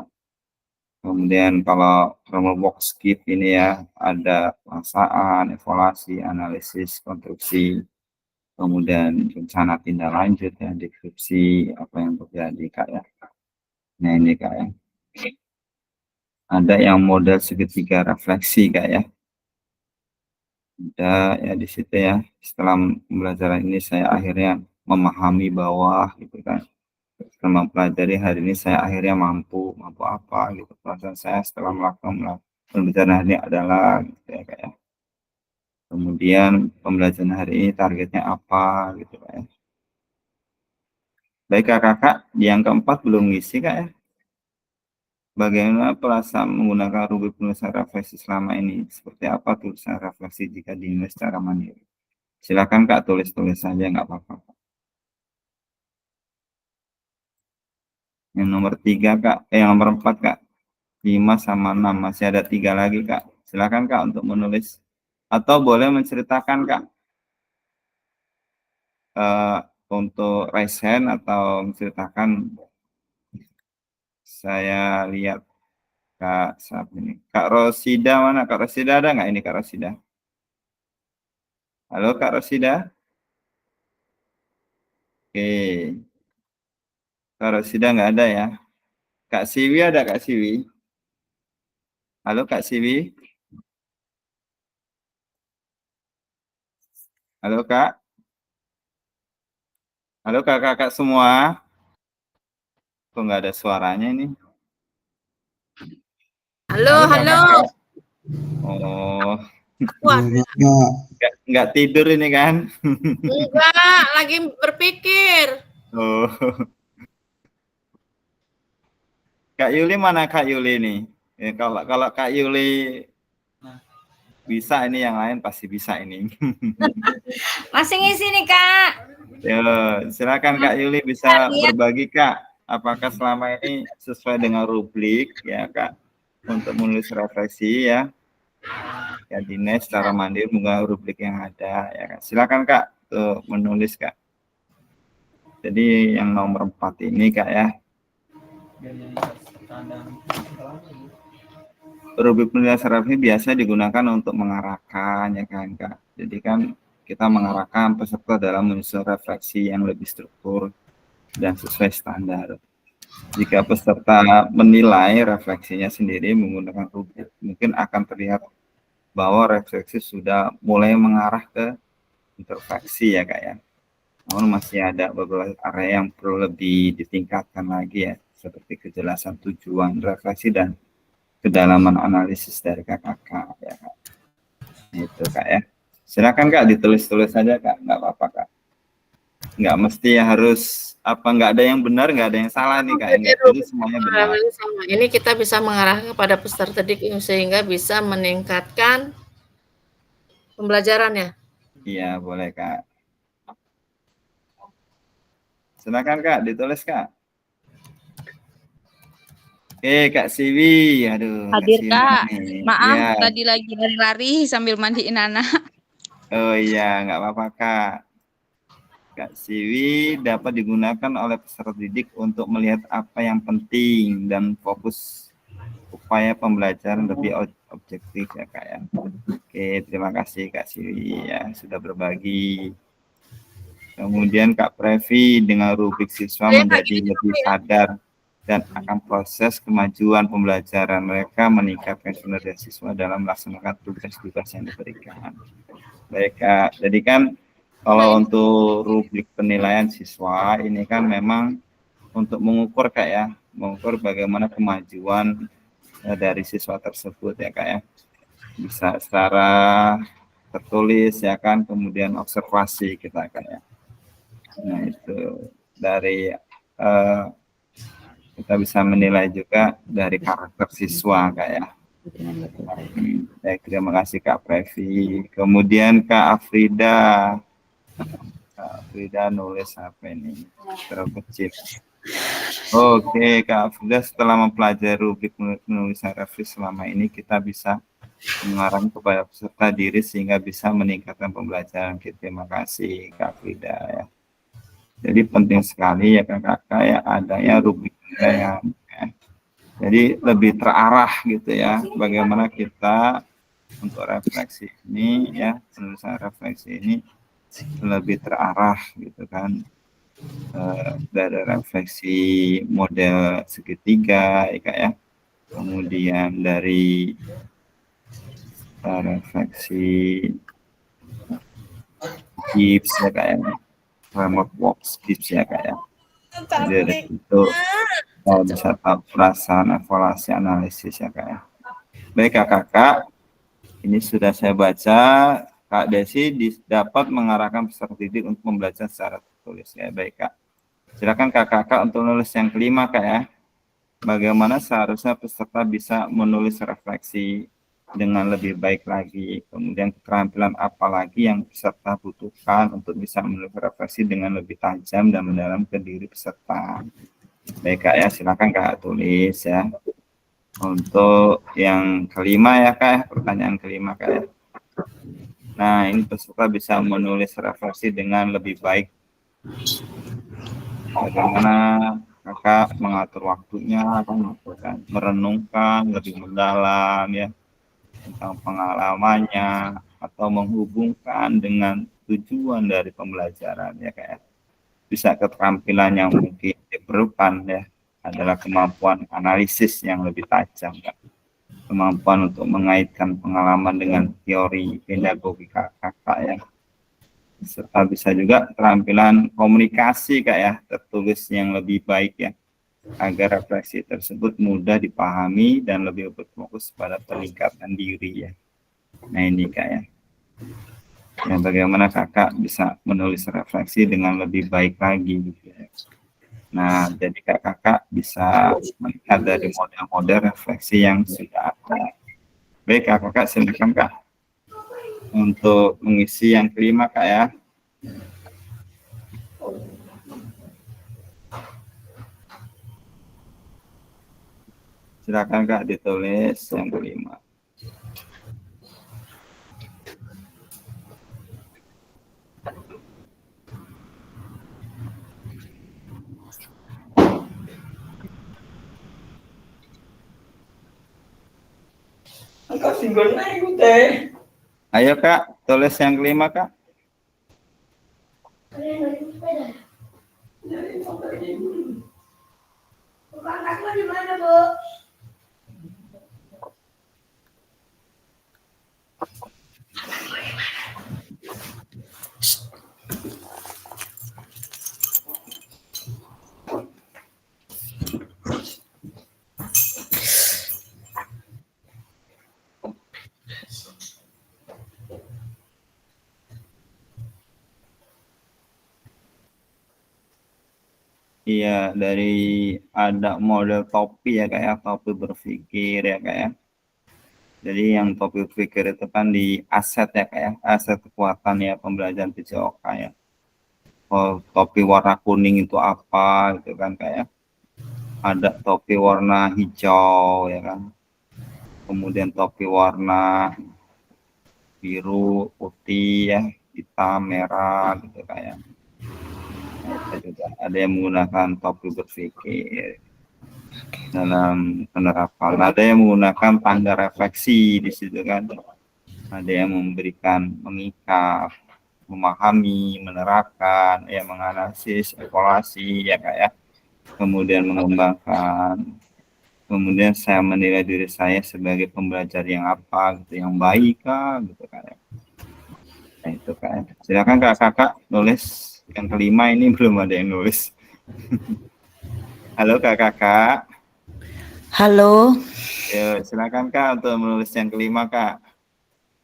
Kemudian kalau framework box skip ini ya, ada perasaan, evaluasi, analisis, konstruksi. kemudian rencana tindak lanjut ya, deskripsi apa yang terjadi Kak ya. Nah ini Kak ya. Ada yang model segitiga refleksi Kak ya. Ada ya di situ ya. Setelah pembelajaran ini saya akhirnya memahami bawah gitu kan. Setelah mempelajari hari ini saya akhirnya mampu apa gitu. Perasaan saya setelah melakukan pembelajaran hari ini adalah gitu ya Kak ya. Kemudian pembelajaran hari ini targetnya apa gitu Kak ya. Baik kakak, yang keempat belum ngisi Kak ya. Bagaimana perasaan menggunakan rubrik penulisan refleksi selama ini? Seperti apa tulisan refleksi jika dinulis secara mandiri? Silakan Kak, tulis-tulis saja, nggak apa-apa. Yang nomor 3 Kak, yang nomor 4 Kak. 5 sama 6, masih ada 3 lagi Kak. Silakan Kak untuk menulis. Atau boleh menceritakan Kak. Untuk raise hand atau menceritakan. Saya lihat Kak saat ini. Kak Rosida mana? Kak Rosida ada nggak ini Kak Rosida? Halo Kak Rosida? Oke. Kak Rosida nggak ada ya? Kak Siwi ada Kak Siwi? Halo Kak Siwi? Halo Kak? Halo kakak-kakak semua? Kok nggak ada suaranya ini? Halo, halo. Kakak. Oh. Nggak tidur ini kan? Enggak, lagi berpikir. Oh. Kak Yuli mana Kak Yuli nih? Ya, kalau Kak Yuli bisa, ini yang lain pasti bisa ini. Masih ngisi nih Kak. Yo, silakan Kak Yuli bisa berbagi Kak. Apakah selama ini sesuai dengan rubrik ya Kak untuk menulis refleksi ya? Ya dinas secara mandiri menggunakan rubrik yang ada ya Kak. Silakan Kak untuk menulis Kak. Jadi yang nomor 4 ini Kak ya. Rubrik penulisan refleksi biasa digunakan untuk mengarahkan ya kan Kak. Jadi kan kita mengarahkan peserta dalam menyusun refleksi yang lebih struktur dan sesuai standar. Jika peserta menilai refleksinya sendiri menggunakan rubrik, mungkin akan terlihat bahwa refleksi sudah mulai mengarah ke introspeksi ya Kak ya. Namun masih ada beberapa area yang perlu lebih ditingkatkan lagi ya, seperti kejelasan tujuan refleksi dan kedalaman analisis dari kakak ya Kak. Itu Kak ya. Silakan Kak ditulis-tulis saja Kak, nggak apa-apa Kak. Nggak mesti harus apa, nggak ada yang benar, nggak ada yang salah nih Kak. Jadi semuanya benar. Ini kita bisa mengarah kepada peserta didik sehingga bisa meningkatkan pembelajarannya. Iya boleh Kak. Silakan Kak ditulis Kak. Oke Kak Siwi, aduh. Hadir Kak. Maaf ya. Tadi lagi lari-lari sambil mandiin anak. Oh iya, nggak apa-apa Kak. Kak Siwi dapat digunakan oleh peserta didik untuk melihat apa yang penting dan fokus upaya pembelajaran lebih objektif ya Kak ya. Oke, terima kasih Kak Siwi ya sudah berbagi. Kemudian Kak Previ, dengan rubrik siswa menjadi lebih sadar dan akan proses kemajuan pembelajaran mereka meningkatkan kinerja siswa dalam melaksanakan tugas-tugas yang diberikan. Baik Kak, jadi kan kalau untuk rubrik penilaian siswa ini kan memang untuk mengukur Kak ya, mengukur bagaimana kemajuan dari siswa tersebut ya Kak ya. Bisa secara tertulis ya kan, kemudian observasi kita Kak ya. Nah itu dari kita bisa menilai juga dari karakter siswa Kak ya. Baik, terima kasih Kak Previ. Kemudian Kak Afrida. Kak Afrida nulis apa ini? Terlalu kecil. Oke Kak Afrida, setelah mempelajari rubrik penulisan refleksi selama ini, kita bisa mengarahkan kepada peserta diri sehingga bisa meningkatkan pembelajaran kita. Terima kasih Kak Afrida ya. Jadi penting sekali ya kakak-kakak ya adanya rubrik penilaian. Ya. Jadi lebih terarah gitu ya, bagaimana kita untuk refleksi ini ya, penulisan refleksi ini lebih terarah gitu kan, dari refleksi model segitiga ya Kak ya, kemudian dari refleksi gips ya Kak ya, framework box gips ya Kak ya. Jadi dari itu bisa tahu perasaan evaluasi analisis ya Kak ya. Baik Kakak, ini sudah saya baca. Kak Desi dapat mengarahkan peserta didik untuk membaca secara tertulis ya. Baik Kak. Silakan Kakak untuk nulis yang kelima Kak ya. Bagaimana seharusnya peserta bisa menulis refleksi dengan lebih baik lagi. Kemudian keterampilan apa lagi yang peserta butuhkan untuk bisa menulis refleksi dengan lebih tajam dan mendalam ke diri peserta. Baik Kak ya, silakan Kak tulis ya. Untuk yang kelima ya Kak ya, pertanyaan kelima Kak ya. Nah, ini peserta bisa menulis refleksi dengan lebih baik. Bagaimana Kakak mengatur waktunya, kan, merenungkan lebih mendalam ya tentang pengalamannya atau menghubungkan dengan tujuan dari pembelajaran ya Kak ya. Bisa keterampilan yang mungkin diperlukan ya adalah kemampuan analisis yang lebih tajam Kak. Kemampuan untuk mengaitkan pengalaman dengan teori pedagogi Kakak ya. Serta bisa juga keterampilan komunikasi Kak ya, tertulis yang lebih baik ya, agar refleksi tersebut mudah dipahami dan lebih berfokus pada peningkatan diri ya. Nah ini Kak ya. Ya, bagaimana Kakak bisa menulis refleksi dengan lebih baik lagi gitu ya. Nah, jadi Kakak bisa melihat dari model-model refleksi yang sudah ada. Baik, Kakak silakan Kak untuk mengisi yang kelima Kak ya. Silakan Kak ditulis yang kelima. Ayo Kak, tulis yang kelima Kak. Iya, dari ada model topi ya Kak ya, topi berpikir ya Kak ya. Jadi yang topi berpikir itu kan di aset ya Kak ya, aset kekuatan ya pembelajaran PJOK ya. Oh, topi warna kuning itu apa gitu kan Kak ya. Ada topi warna hijau ya kan. Kemudian topi warna biru, putih ya, hitam, merah gitu Kak ya. Juga ada yang menggunakan topi berpikir dalam penerapan, ada yang menggunakan tanda refleksi di situ kan, ada yang memberikan mengikat, memahami, menerapkan, ya menganalisis, evaluasi ya Kak ya, kemudian mengembangkan, kemudian saya menilai diri saya sebagai pembelajar yang apa gitu, yang baik Kak gitu kan ya. Nah, itu Kak. Silakan Kakak nulis. Yang kelima ini belum ada yang nulis. Halo Kakak. Halo. Yo, silakan Kak untuk menulis yang kelima Kak.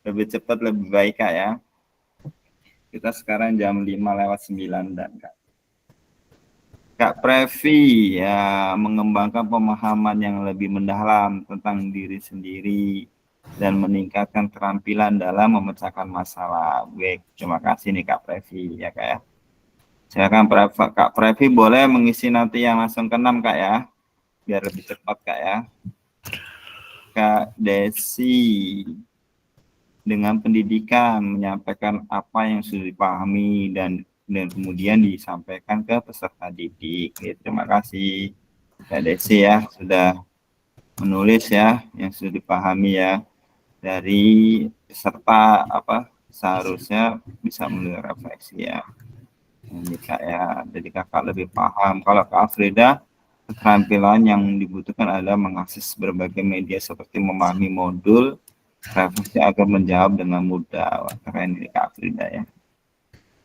Lebih cepat lebih baik Kak ya. Kita sekarang jam 5:09 dan Kak. Kak Previ ya mengembangkan pemahaman yang lebih mendalam tentang diri sendiri dan meningkatkan keterampilan dalam memecahkan masalah. Baik, terima kasih nih Kak Previ ya Kak ya. Silakan Kak Previ boleh mengisi nanti yang langsung ke-6 Kak ya, biar lebih cepat Kak ya. Kak Desi, dengan pendidikan menyampaikan apa yang sudah dipahami dan kemudian disampaikan ke peserta didik. Terima kasih Kak Desi ya sudah menulis ya yang sudah dipahami ya dari peserta seharusnya bisa menulis refleksi ya. Ini Kak ya, jadi kakak lebih paham. Kalau Kak Afrida, keterampilan yang dibutuhkan adalah mengakses berbagai media seperti memahami modul, refleksi agar menjawab dengan mudah. Wah, keren ini Kak Afrida ya.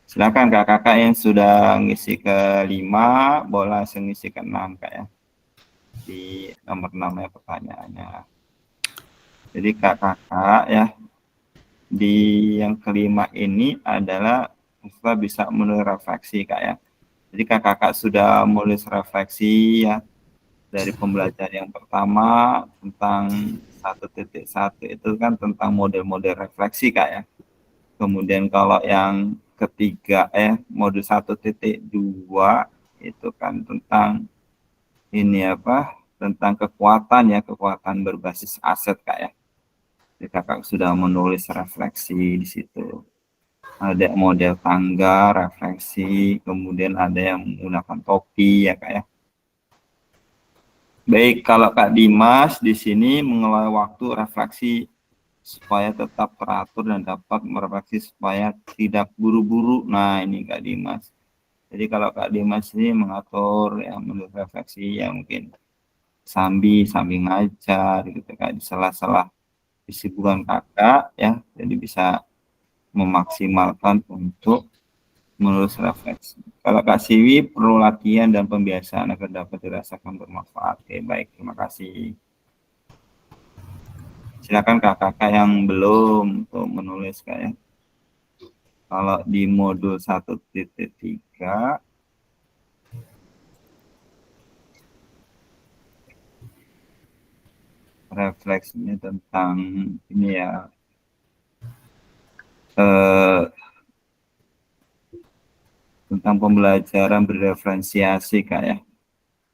Silakan kakak-kakak yang sudah ngisi ke 5, boleh langsung ngisi ke 6 Kak ya. Di nomor 6 ya pertanyaannya. Jadi kakak-kakak ya, di yang kelima ini adalah kita bisa menulis refleksi Kak ya. Jadi kakak-kakak sudah menulis refleksi ya dari pembelajaran yang pertama tentang 1.1 itu kan tentang model-model refleksi Kak ya. Kemudian kalau yang ketiga modul 1.2 itu kan tentang ini apa? Tentang kekuatan ya, kekuatan berbasis aset Kak ya. Jadi kakak sudah menulis refleksi di situ. Ada model tangga, refleksi, kemudian ada yang menggunakan topi ya Kak ya. Baik, kalau Kak Dimas di sini mengelola waktu refleksi supaya tetap teratur dan dapat merefleksi supaya tidak buru-buru. Nah, ini Kak Dimas. Jadi kalau Kak Dimas ini mengatur ya menurut refleksi ya mungkin sambil ngajar gitu Kak di sela-sela kesibukan kakak ya, jadi bisa memaksimalkan untuk menulis refleksi. Kalau Kak Siwi perlu latihan dan pembiasaan agar dapat dirasakan bermanfaat. Oke, baik, terima kasih. Silakan kakak-kakak yang belum untuk menulis Kak ya. Kalau di modul 1.3 refleksinya tentang ini ya. Tentang pembelajaran berdiferensiasi Kak ya.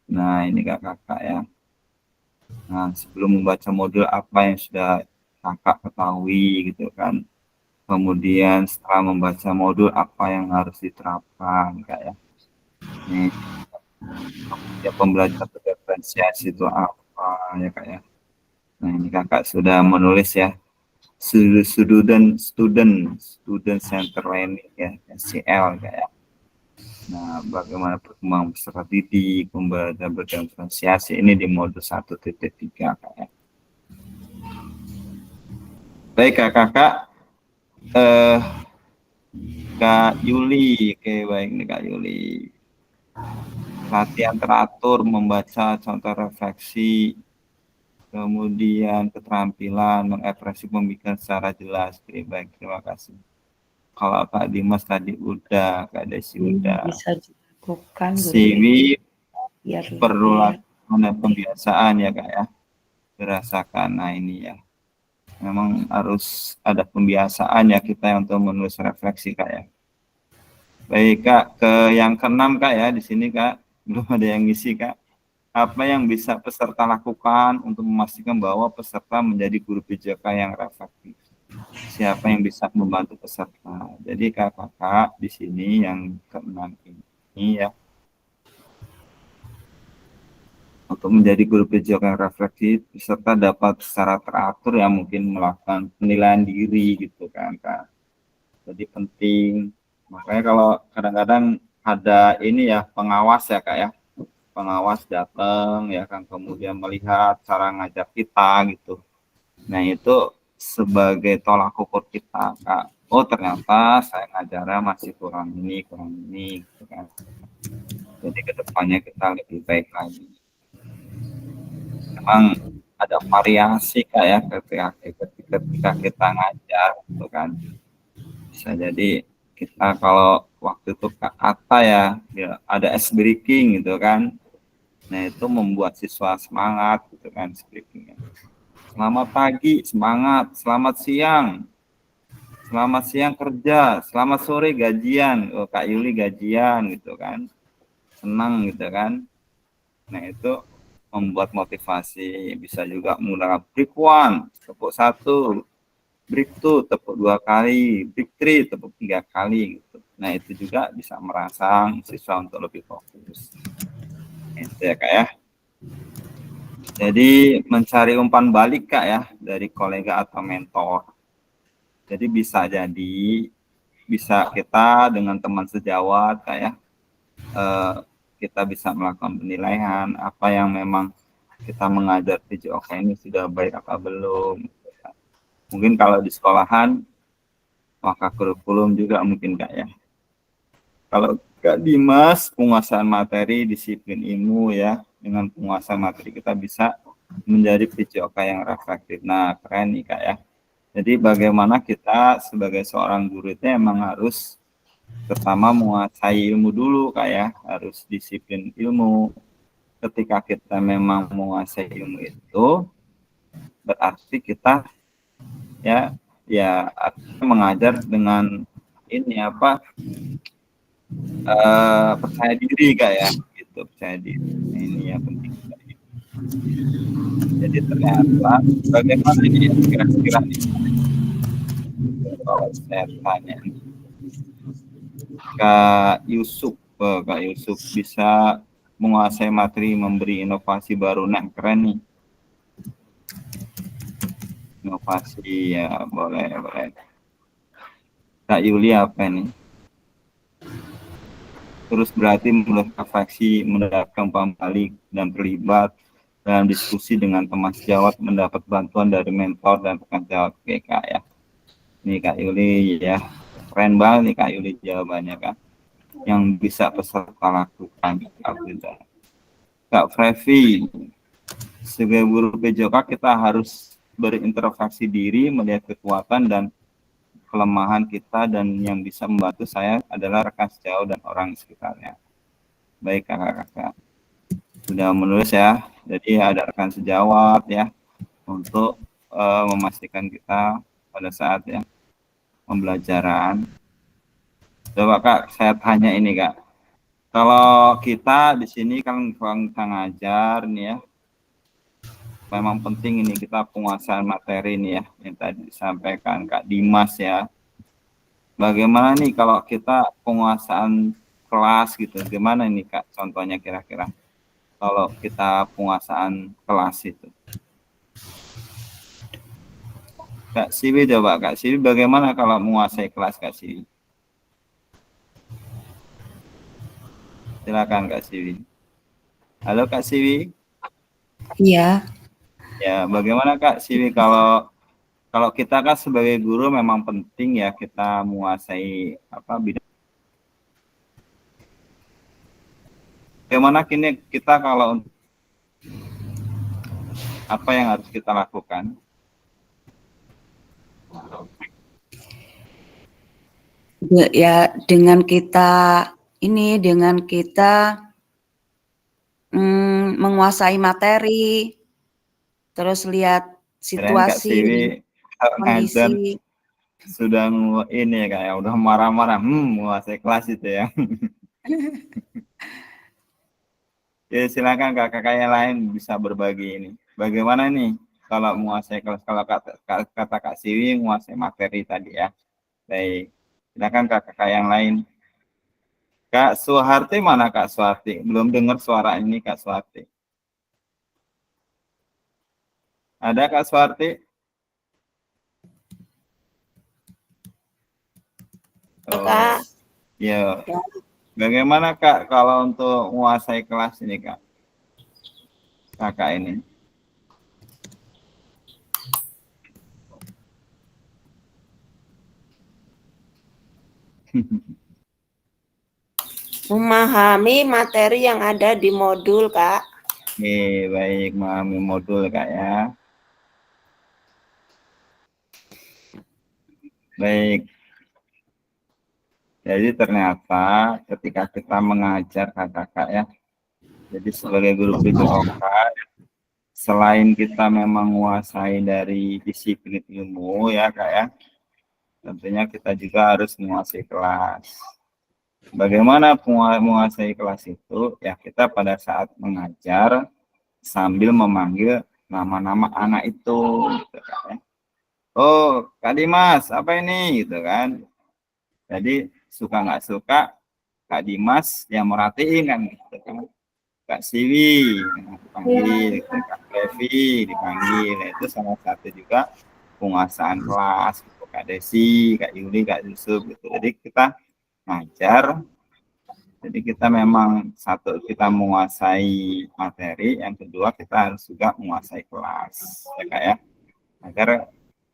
Nah, ini kakak-kakak ya. Nah, sebelum membaca modul apa yang sudah kakak ketahui gitu kan. Kemudian setelah membaca modul apa yang harus diterapkan Kak ya. Nih, ya pembelajaran berdiferensiasi itu apa ya Kak ya. Nah, ini kakak sudah menulis ya. Student Center Learning ya, SCL Kak ya. Nah, bagaimana perkembangan peserta didik, pembelajaran berdiferensiasi ini di modul 1.3 Kak ya. Baik kakak-kakak, Kak Yuli, oke baik nih Kak Yuli. Latihan teratur membaca contoh refleksi, kemudian keterampilan mengekspresi pemikiran secara jelas. Oke baik, terima kasih. Kalau Kak Dimas tadi udah, Kak Desi udah. Bisa dilakukan Siwi biar perlu latihan pembiasaan ya Kak ya. Dirasakan, nah ini ya. Memang harus ada pembiasaan ya kita untuk menulis refleksi Kak ya. Baik Kak, ke yang ke-6 Kak ya, di sini Kak, belum ada yang ngisi Kak. Apa yang bisa peserta lakukan untuk memastikan bahwa peserta menjadi guru PJOK yang reflektif? Siapa yang bisa membantu peserta? Jadi kakak di sini yang ke-6 ini ya, untuk menjadi guru PJOK yang reflektif, peserta dapat secara teratur ya mungkin melakukan penilaian diri gitu kan Kak. Jadi penting, makanya kalau kadang-kadang ada ini ya pengawas ya Kak ya, pengawas datang ya kan, kemudian melihat cara ngajar kita gitu. Nah itu sebagai tolak ukur kita Kak. Oh ternyata saya ngajarnya masih kurang ini gitu kan. Jadi kedepannya kita lebih baik lagi. Memang ada variasi Kak ya ketika kita ngajar gitu kan. Bisa jadi kita kalau waktu itu kata ya ada ice breaking gitu kan. Nah itu membuat siswa semangat gitu kan speakingnya. Selamat pagi, semangat. Selamat siang kerja. Selamat sore gajian. Oh Kak Yuli gajian gitu kan. Senang gitu kan. Nah itu membuat motivasi. Bisa juga menggunakan break 1, tepuk 1, break 2, tepuk 2 kali, break 3, tepuk 3 kali gitu. Nah itu juga bisa merangsang siswa untuk lebih fokus. Itu ya Kak ya. Jadi mencari umpan balik Kak ya dari kolega atau mentor. Jadi bisa kita dengan teman sejawat kayak kita bisa melakukan penilaian apa yang memang kita mengajar PJOK ini sudah baik apa belum. Mungkin kalau di sekolahan maka kurikulum juga mungkin Kak ya. Kalau Kak Dimas, penguasaan materi, disiplin ilmu ya, dengan penguasaan materi kita bisa menjadi PJOK yang reflektif. Nah, keren nih Kak ya. Jadi bagaimana kita sebagai seorang guru itu emang harus pertama menguasai ilmu dulu Kak ya, harus disiplin ilmu. Ketika kita memang menguasai ilmu itu, berarti kita ya mengajar dengan ini apa percaya diri Kak ya, gitu, percaya diri. Ini yang penting. Jadi ternyata bagaimana ini kira-kira nih kalau saya tanya Kak Yusuf bisa menguasai materi, memberi inovasi baru. Nah, keren nih. Inovasi ya, boleh. Kak Yuli apa nih? Terus berarti refleksi, mendapatkan paham balik dan terlibat dalam diskusi dengan teman sejawat, mendapat bantuan dari mentor dan rekan sejawat. Oke Kak ya. Nih Kak Yuli ya, keren banget nih Kak Yuli jawabannya Kak. Yang bisa peserta lakukan. Alhamdulillah. Kak Frevi, sebagai guru PJOK kita harus berintrospeksi diri, melihat kekuatan dan kelemahan kita, dan yang bisa membantu saya adalah rekan sejauh dan orang sekitarnya. Baik kakak-kakak, sudah menulis ya. Jadi ada rekan sejawat ya untuk memastikan kita pada saat ya pembelajaran. Coba Kak, saya tanya ini Kak. Kalau kita di sini kan kita ngajar nih ya, memang penting ini kita penguasaan materi nih ya, yang tadi disampaikan Kak Dimas ya. Bagaimana nih kalau kita penguasaan kelas gitu, gimana ini Kak contohnya kira-kira kalau kita penguasaan kelas itu? Kak Siwi coba, Kak Siwi bagaimana kalau menguasai kelas Kak Siwi? Silakan Kak Siwi. Halo Kak Siwi. Iya. Ya, bagaimana Kak Siwi kalau kita kan sebagai guru memang penting ya kita menguasai apa bidang. Bagaimana kini kita kalau apa yang harus kita lakukan? Ya dengan kita menguasai materi, terus lihat situasi, kondisi. Sudah ini kayak udah marah-marah, menguasai kelas itu ya. Ya silakan kakak yang lain bisa berbagi ini. Bagaimana nih kalau menguasai kelas, kalau kata Kak Siwi menguasai materi tadi ya. Baik, silakan kakak yang lain. Kak Suharti mana Kak Suharti? Belum dengar suara ini Kak Suharti. Ada Kak Suharti? Kak. Ya. Bagaimana Kak kalau untuk menguasai kelas ini Kak? Kakak ini. Memahami materi yang ada di modul, Kak. Oke, baik, memahami modul Kak ya. Baik. Jadi ternyata ketika kita mengajar kakak ya, jadi sebagai guru PJOK, selain kita memang menguasai dari disiplin ilmu ya Kak ya, tentunya kita juga harus menguasai kelas. Bagaimana menguasai kelas itu? Ya kita pada saat mengajar sambil memanggil nama-nama anak itu, gitu kan ya. Oh, Kak Dimas, apa ini? Gitu kan. Jadi suka nggak suka, Kak Dimas yang merhatiin kan, gitu kan. Kak Siwi dipanggil, Kak Levi dipanggil. Itu salah satu juga penguasaan kelas. Gitu. Kak Desi, Kak Yuli, Kak Yusuf gitu. Jadi kita ngajar, jadi kita memang satu kita menguasai materi, yang kedua kita harus juga menguasai kelas, ya Kak ya, agar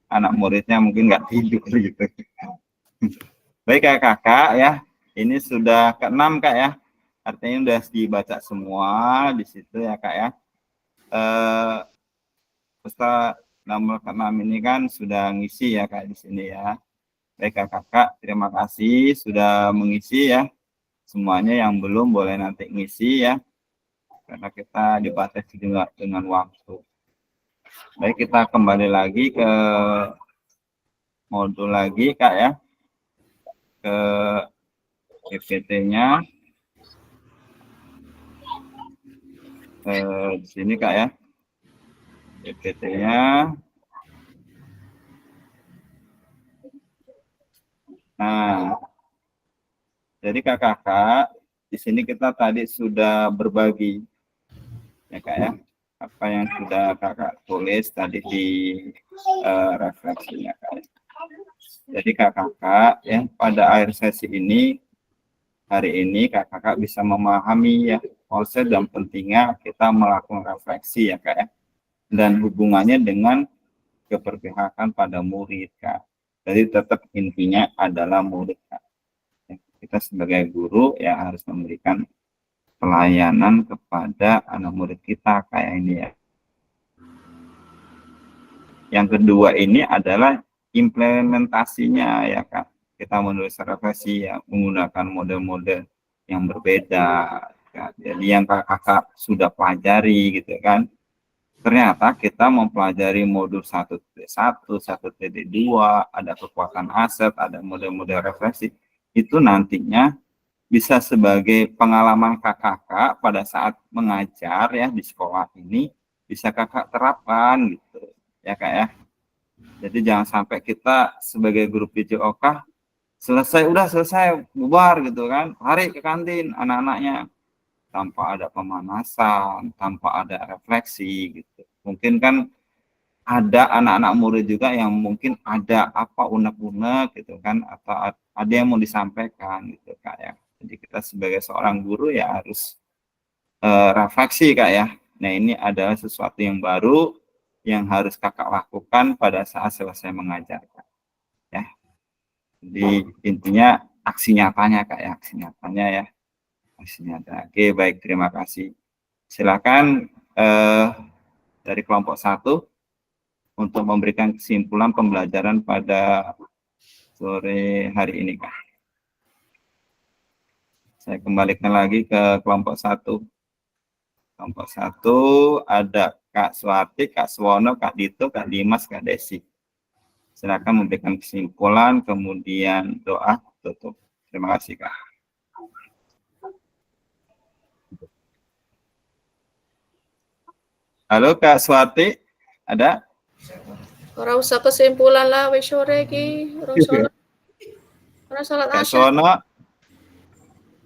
anak muridnya mungkin nggak tidur gitu. Baik kakak ya, ini sudah ke-6 Kak ya, artinya sudah dibaca semua di situ ya Kak ya. Peserta nomor ke-6 ini kan sudah ngisi ya Kak di sini ya. Baik kakak, terima kasih sudah mengisi ya. Semuanya yang belum boleh nanti ngisi ya, karena kita dibatasi juga dengan waktu. Baik, kita kembali lagi ke modul lagi Kak ya, ke PPT-nya. Di sini Kak ya, PPT-nya. Nah, jadi kakak-kakak, di sini kita tadi sudah berbagi, ya Kak ya, apa yang sudah kakak tulis tadi di refleksinya Kak. Jadi kakak-kakak ya, pada akhir sesi ini, hari ini kakak-kakak bisa memahami ya konsep dan pentingnya kita melakukan refleksi ya Kak ya, dan hubungannya dengan keberpihakan pada murid Kak. Jadi tetap intinya adalah murid Kak. Kita sebagai guru ya harus memberikan pelayanan kepada anak murid kita kayak ini ya. Yang kedua ini adalah implementasinya ya Kak. Kita menulis refleksi ya menggunakan model-model yang berbeda Kak. Jadi yang kakak sudah pelajari gitu kan. Ternyata kita mempelajari modul 1.1, 1.2, ada kekuatan aset, ada model-model refleksi. Itu nantinya bisa sebagai pengalaman kakak pada saat mengajar ya di sekolah ini, bisa kakak terapkan gitu ya Kak ya. Jadi jangan sampai kita sebagai guru PJOK selesai bubar gitu kan, lari ke kantin anak-anaknya tanpa ada pemanasan, tanpa ada refleksi gitu. Mungkin kan ada anak-anak murid juga yang mungkin ada apa unek-unek gitu kan, atau ada yang mau disampaikan gitu Kak ya. Jadi kita sebagai seorang guru ya harus refleksi Kak ya. Nah ini adalah sesuatu yang baru yang harus kakak lakukan pada saat selesai mengajar Kak. Ya. Jadi intinya aksi nyatanya Kak ya, aksi nyatanya ya. Aksi nyata. Oke baik, terima kasih. Silakan dari kelompok 1 untuk memberikan kesimpulan pembelajaran pada sore hari ini Kak. Saya kembalikan lagi ke kelompok 1. Kelompok 1 ada Kak Swati, Kak Suwono, Kak Dito, Kak Dimas, Kak Desi. Silakan memberikan kesimpulan, kemudian doa tutup. Terima kasih Kak. Halo Kak Swati, ada? Ora usah kesimpulan lah wis sore iki, ora salat Kak asar. Suwono.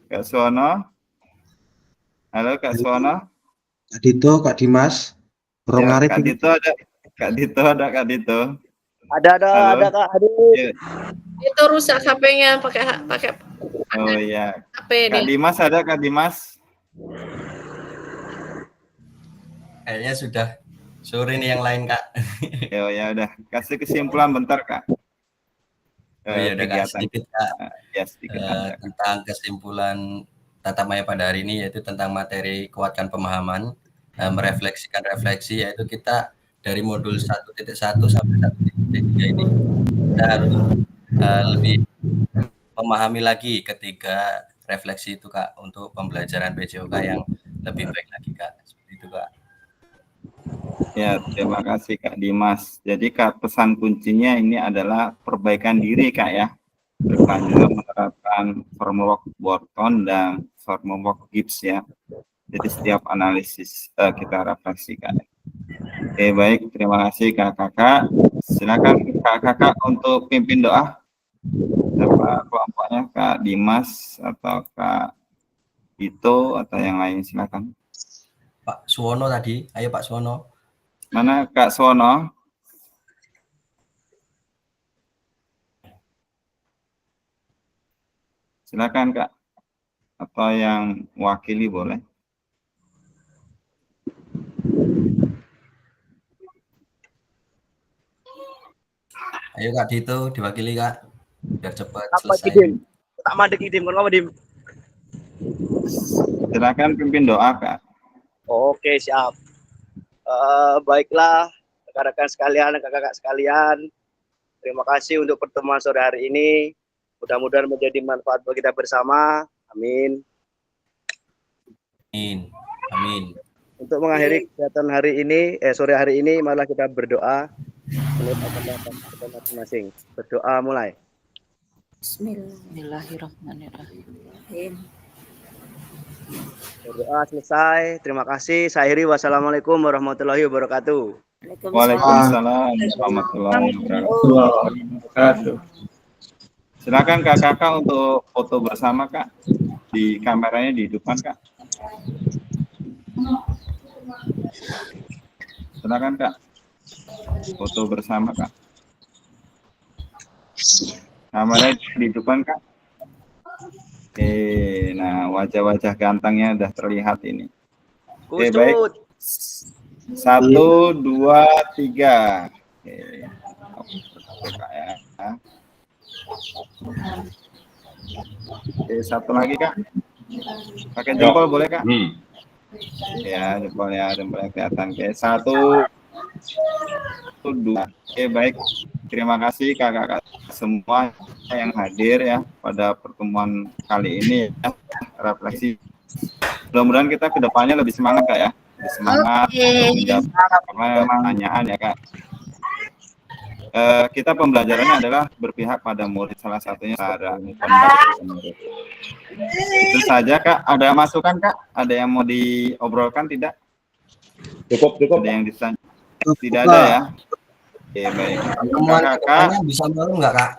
Kak Suwono. Halo Kak Suwono. Kak Dito, Kak Dimas. Ya, Kak Dito ada. Kak Dito ada, Kak Dito. Ada Kak. Aduh. Ya. Itu rusak HP-nya pakai Oh iya. HP Kak nih. Dimas ada, Kak Dimas. Kayaknya sudah sore nih yang lain Kak. Ya udah, kasih kesimpulan bentar Kak. Oh iya udah Kak, sedikit Kak. Ya, sedikit tentang kesimpulan tatap maya pada hari ini, yaitu tentang materi kuatkan pemahaman, merefleksikan refleksi, yaitu kita dari modul 1.1 sampai 1.3 ini kita harus lebih memahami lagi ketiga refleksi itu Kak, untuk pembelajaran PJOK yang lebih baik lagi Kak. Seperti itu Kak. Ya, terima kasih Kak Dimas. Jadi Kak, pesan kuncinya ini adalah perbaikan diri Kak ya. Berlanjut menerapkan framework Wharton dan framework Gibbs ya. Jadi setiap analisis kita refleksi Kak. Oke baik, terima kasih kakak. Silakan kakak untuk pimpin doa. Siapa kelompoknya, Kak Dimas atau Kak Dito atau yang lain, silakan. Pak Suwono tadi, ayo Pak Suwono. Mana Kak Suwono? Silakan Kak. Atau yang mewakili boleh. Ayo Kak Dito, diwakili Kak. Biar cepat Apa selesai. Dim? Tak mandek Dim, kenapa Dim? Silakan pimpin doa Kak. Oke, siap. Baiklah, rekan-rekan sekalian, kakak-kakak sekalian. Terima kasih untuk pertemuan sore hari ini. Mudah-mudahan menjadi manfaat bagi kita bersama. Amin. Amin. Amin. Untuk mengakhiri kegiatan hari ini, sore hari ini, marilah kita berdoa menurut agama masing-masing. Berdoa mulai. Bismillahirrahmanirrahim. Berdoa selesai. Terima kasih. Saya akhiri. Wassalamualaikum warahmatullahi wabarakatuh. Waalaikumsalam warahmatullahi wabarakatuh. Silakan kakak untuk foto bersama Kak. Di kameranya di depan Kak. Silakan Kak. Foto bersama Kak. Kameranya di depan Kak. Oke, nah wajah-wajah gantengnya udah terlihat ini. Oke, baik. 1, 2, 3. Oke. Kak ya. Oke, satu lagi Kak. Pakai jempol boleh Kak? Ya, jempolnya kelihatan. Oke, 1, 2. Oke, baik. Terima kasih kakak-kakak semua yang hadir ya pada pertemuan kali ini ya, refleksi. Mudah-mudahan kita kedepannya lebih semangat Kak ya. Lebih semangat menjawab pertanyaan ya Kak. Kita pembelajarannya adalah berpihak pada murid, salah satunya cara murid. Itu saja Kak. Ada masukan Kak? Ada yang mau diobrolkan tidak? Cukup. Ada yang ditanya? Tidak ada ya? Oke, baik. Kakak bisa malu nggak Kak?